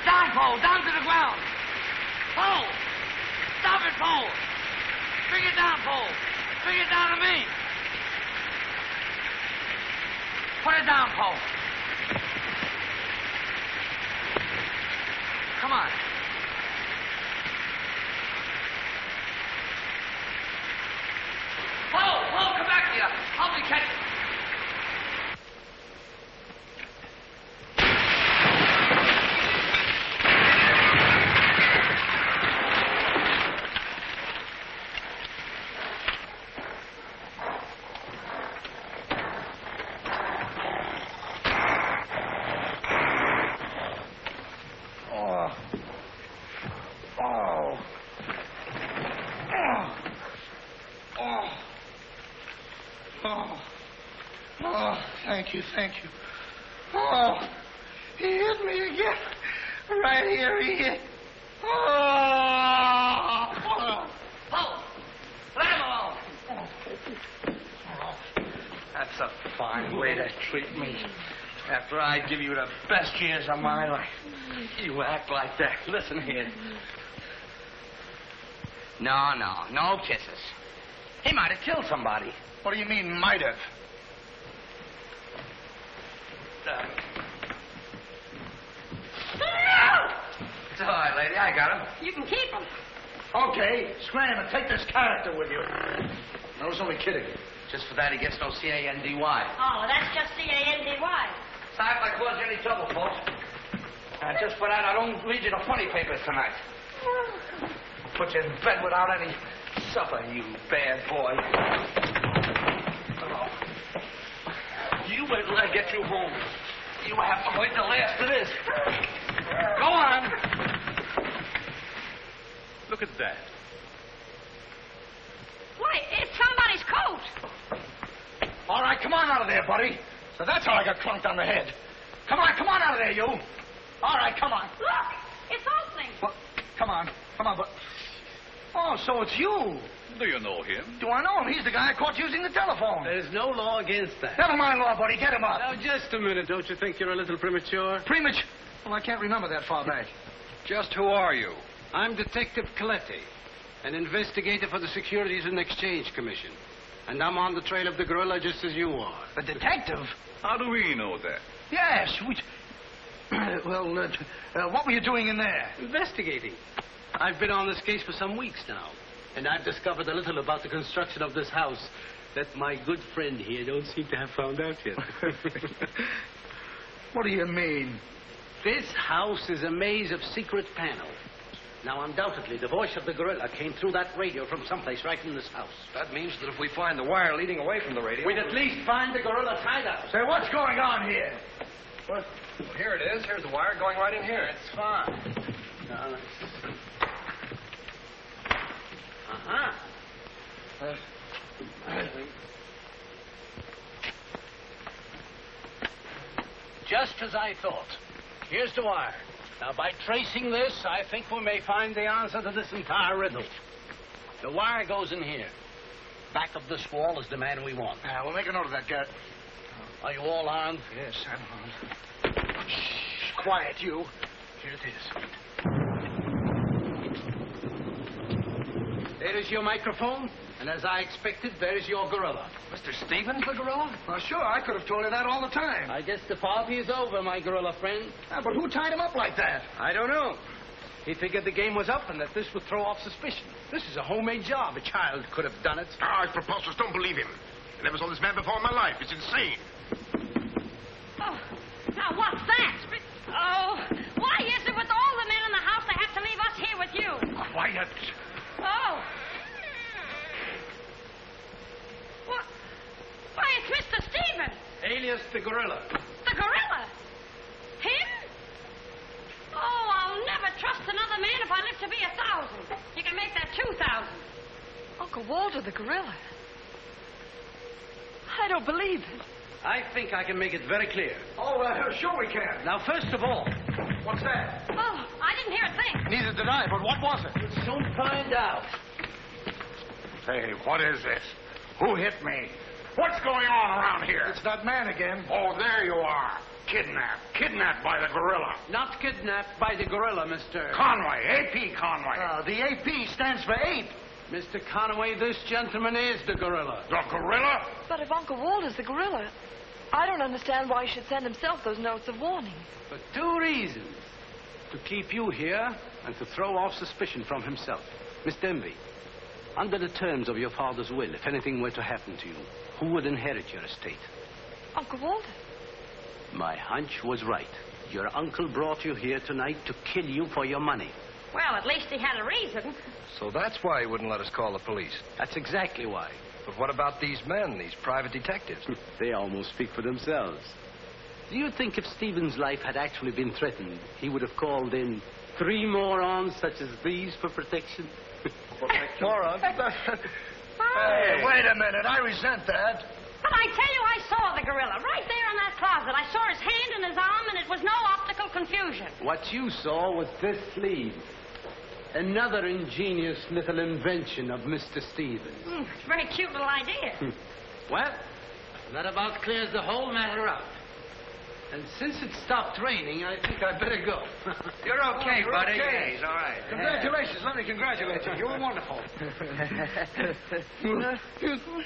Speaker 12: Down, Pole. Down to the ground. Pole! Stop it, Pole. Bring it down, Pole. Bring it down to me. Put it down, Pole. Come on. Pole, come back here. Help me catch it.
Speaker 9: Oh, thank you. Oh, he hit me again. Right here, he hit. Oh!
Speaker 12: Oh! Let him alone! That's a fine way to treat me. After I give you the best years of my life, you act like that. Listen here. No kisses. He might have killed somebody.
Speaker 9: What do you mean, might have?
Speaker 12: It's all right, lady. I got him.
Speaker 1: You can keep him.
Speaker 9: Okay, scram and take this character with you. I was only kidding.
Speaker 12: Just for that, he gets no C-A-N-D-Y.
Speaker 1: Oh, that's just C-A-N-D-Y.
Speaker 12: Sorry if I caused you any trouble, folks. Just for that, I don't read you the funny papers tonight. Put you in bed without any supper, you bad boy. Oh. You wait till I get you home. You have to wait the last of this. Go on.
Speaker 2: Look at that.
Speaker 1: Why, it's somebody's coat.
Speaker 9: All right, come on out of there, buddy. So that's how I got clunked on the head. Come on out of there, you. All right, come on.
Speaker 1: Look, it's opening.
Speaker 9: Well, come on, but... Oh, so it's you.
Speaker 2: Do you know him?
Speaker 9: Do I know him? He's the guy I caught using the telephone.
Speaker 13: There's no law against that.
Speaker 9: Never mind law, buddy. Get him up.
Speaker 13: Now, just a minute. Don't you think you're a little premature?
Speaker 9: Premature? Well, I can't remember that far back.
Speaker 6: Just who are you?
Speaker 13: I'm Detective Coletti, an investigator for the Securities and Exchange Commission. And I'm on the trail of the gorilla just as you are.
Speaker 9: The detective?
Speaker 2: How do we know that?
Speaker 9: Yes. What were you doing in there?
Speaker 13: Investigating. I've been on this case for some weeks now, and I've discovered a little about the construction of this house that my good friend here don't seem to have found out yet.
Speaker 9: What do you mean?
Speaker 13: This house is a maze of secret panels. Now, undoubtedly, the voice of the gorilla came through that radio from someplace right in this house.
Speaker 6: That means that if we find the wire leading away from the radio...
Speaker 13: we'd at least find the gorilla's hideout.
Speaker 9: Say, what's going on here?
Speaker 6: What? Well, here it is. Here's the wire going right in here.
Speaker 13: That's fine. Now, let's... Just as I thought. Here's the wire. Now, by tracing this, I think we may find the answer to this entire riddle. The wire goes in here. Back of this wall is the man we want.
Speaker 9: We'll make a note of that, Gert.
Speaker 13: Are you all armed?
Speaker 9: Yes, I'm armed. Shh, quiet, you. Here it is.
Speaker 13: There is your microphone, and as I expected, there is your gorilla.
Speaker 6: Mr. Stevens, the gorilla?
Speaker 9: Well, sure, I could have told you that all the time.
Speaker 13: I guess the party is over, my gorilla friend.
Speaker 9: But who tied him up like that?
Speaker 13: I don't know. He figured the game was up and that this would throw off suspicion. This is a homemade job. A child could have done it.
Speaker 3: It's preposterous. Don't believe him. I never saw this man before in my life. It's insane.
Speaker 1: Oh, now what's that? Oh, why is it with all the men in the house they have to leave us here with you?
Speaker 3: Quiet.
Speaker 1: Oh. What? Why, it's Mr. Stevens.
Speaker 13: Alias the gorilla.
Speaker 1: The gorilla? Him? Oh, I'll never trust another man if I live to be 1,000. You can make that 2,000.
Speaker 5: Uncle Walter, the gorilla. I don't believe it.
Speaker 13: I think I can make it very clear.
Speaker 9: Oh, sure we can.
Speaker 13: Now, first of all...
Speaker 9: What's that?
Speaker 1: Oh, I didn't hear a thing.
Speaker 9: Neither did I, but what was it?
Speaker 13: We'll soon find out.
Speaker 3: Hey, what is this? Who hit me? What's going on around here?
Speaker 9: It's that man again.
Speaker 3: Oh, there you are. Kidnapped. Kidnapped by the gorilla.
Speaker 13: Not kidnapped by the gorilla, Mr.
Speaker 3: Conway. A.P. Conway.
Speaker 9: The AP stands for ape.
Speaker 13: Mr. Conway, this gentleman is the gorilla.
Speaker 3: The gorilla?
Speaker 5: But if Uncle Walter's the gorilla, I don't understand why he should send himself those notes of warning.
Speaker 13: For two reasons. To keep you here and to throw off suspicion from himself. Miss Denby, under the terms of your father's will, if anything were to happen to you, who would inherit your estate?
Speaker 5: Uncle Walter.
Speaker 13: My hunch was right. Your uncle brought you here tonight to kill you for your money.
Speaker 1: Well, at least he had a reason.
Speaker 6: So that's why he wouldn't let us call the police.
Speaker 13: That's exactly why.
Speaker 6: But what about these men, these private detectives?
Speaker 13: They almost speak for themselves. Do you think if Stephen's life had actually been threatened, he would have called in 3 morons such as these for protection?
Speaker 9: Morons? Hey, a minute. I resent that.
Speaker 1: But I tell you, I saw the gorilla right there in that closet. I saw his hand and his arm, and it was no optical confusion.
Speaker 13: What you saw was this sleeve. Another ingenious little invention of Mr. Stevens.
Speaker 1: It's a very cute little idea.
Speaker 13: Well, that about clears the whole matter up. And since it stopped raining, I think I'd better go.
Speaker 7: You're okay, buddy.
Speaker 9: Okay.
Speaker 7: Yeah, he's all right.
Speaker 9: Congratulations. Let me congratulate you. You were wonderful.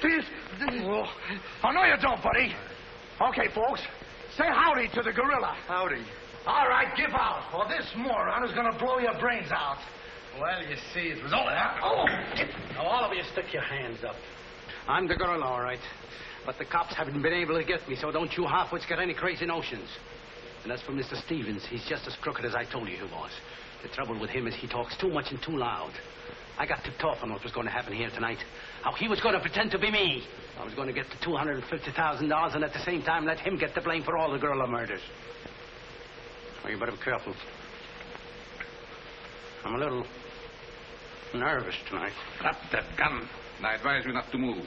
Speaker 9: Please. Oh, no, you don't, buddy. Okay, folks. Say howdy to the gorilla.
Speaker 11: Howdy.
Speaker 9: All right, give out, or this moron is going to blow your brains out.
Speaker 13: Well, you see, it was all that. Oh! Now, all of you stick your hands up. I'm the gorilla, all right. But the cops haven't been able to get me, so don't you half-wits get any crazy notions. And as for Mr. Stevens, he's just as crooked as I told you he was. The trouble with him is he talks too much and too loud. I got tipped off on what was going to happen here tonight. How he was going to pretend to be me. I was going to get the $250,000 and at the same time let him get the blame for all the gorilla murders. Well, you better be careful. I'm a little nervous tonight.
Speaker 2: Drop that gun, and I advise you not to move.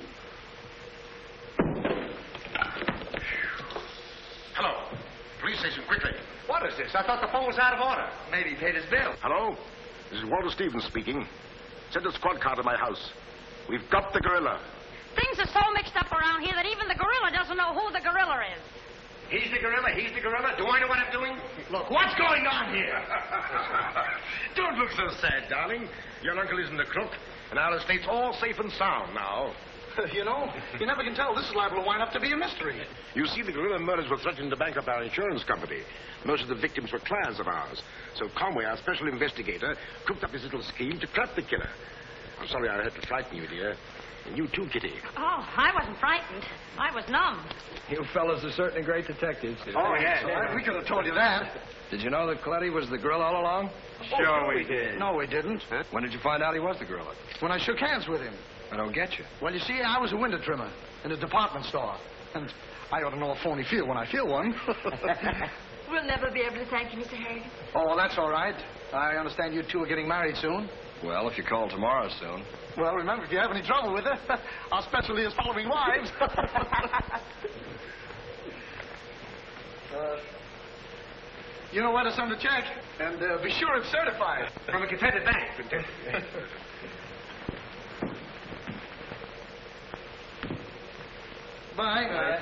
Speaker 3: Hello. Police station, quickly.
Speaker 7: What is this? I thought the phone was out of order. Maybe he paid his bill.
Speaker 3: Hello? This is Walter Stevens speaking. Send a squad car to my house. We've got the gorilla.
Speaker 1: Things are so mixed up around here that even the gorilla doesn't know who the gorilla is.
Speaker 7: He's the gorilla. He's the gorilla. Do I know what I'm doing?
Speaker 9: Look, what's going on here?
Speaker 3: Don't look so sad, darling. Your uncle isn't a crook, and our estate's all safe and sound now.
Speaker 9: You know, you never can tell. This is liable to wind up to be a mystery.
Speaker 3: You see, the gorilla murders were threatening to bankrupt our insurance company. Most of the victims were clients of ours. So Conway, our special investigator, cooked up this little scheme to trap the killer. I'm sorry I had to frighten you, dear. And you too, Kitty.
Speaker 1: Oh, I wasn't frightened. I was numb.
Speaker 6: You fellas are certainly great detectives.
Speaker 9: Oh, yeah. We could have told you that.
Speaker 6: Did you know that Coletti was the gorilla all along?
Speaker 7: Sure we did.
Speaker 9: No, we didn't.
Speaker 6: Huh? When did you find out he was the gorilla?
Speaker 9: When I shook hands with him.
Speaker 6: I don't get you.
Speaker 9: Well, you see, I was a window trimmer in a department store. And I ought to know a phony feel when I feel one.
Speaker 5: We'll never be able to thank you, Mr. Harrigan.
Speaker 9: Oh, well, that's all right. I understand you two are getting married soon.
Speaker 6: Well, if you call tomorrow soon.
Speaker 9: Well, remember, if you have any trouble with her, our specialty is following wives. You know where to send a check, and be sure it's certified.
Speaker 7: From a Confederate bank.
Speaker 9: Bye.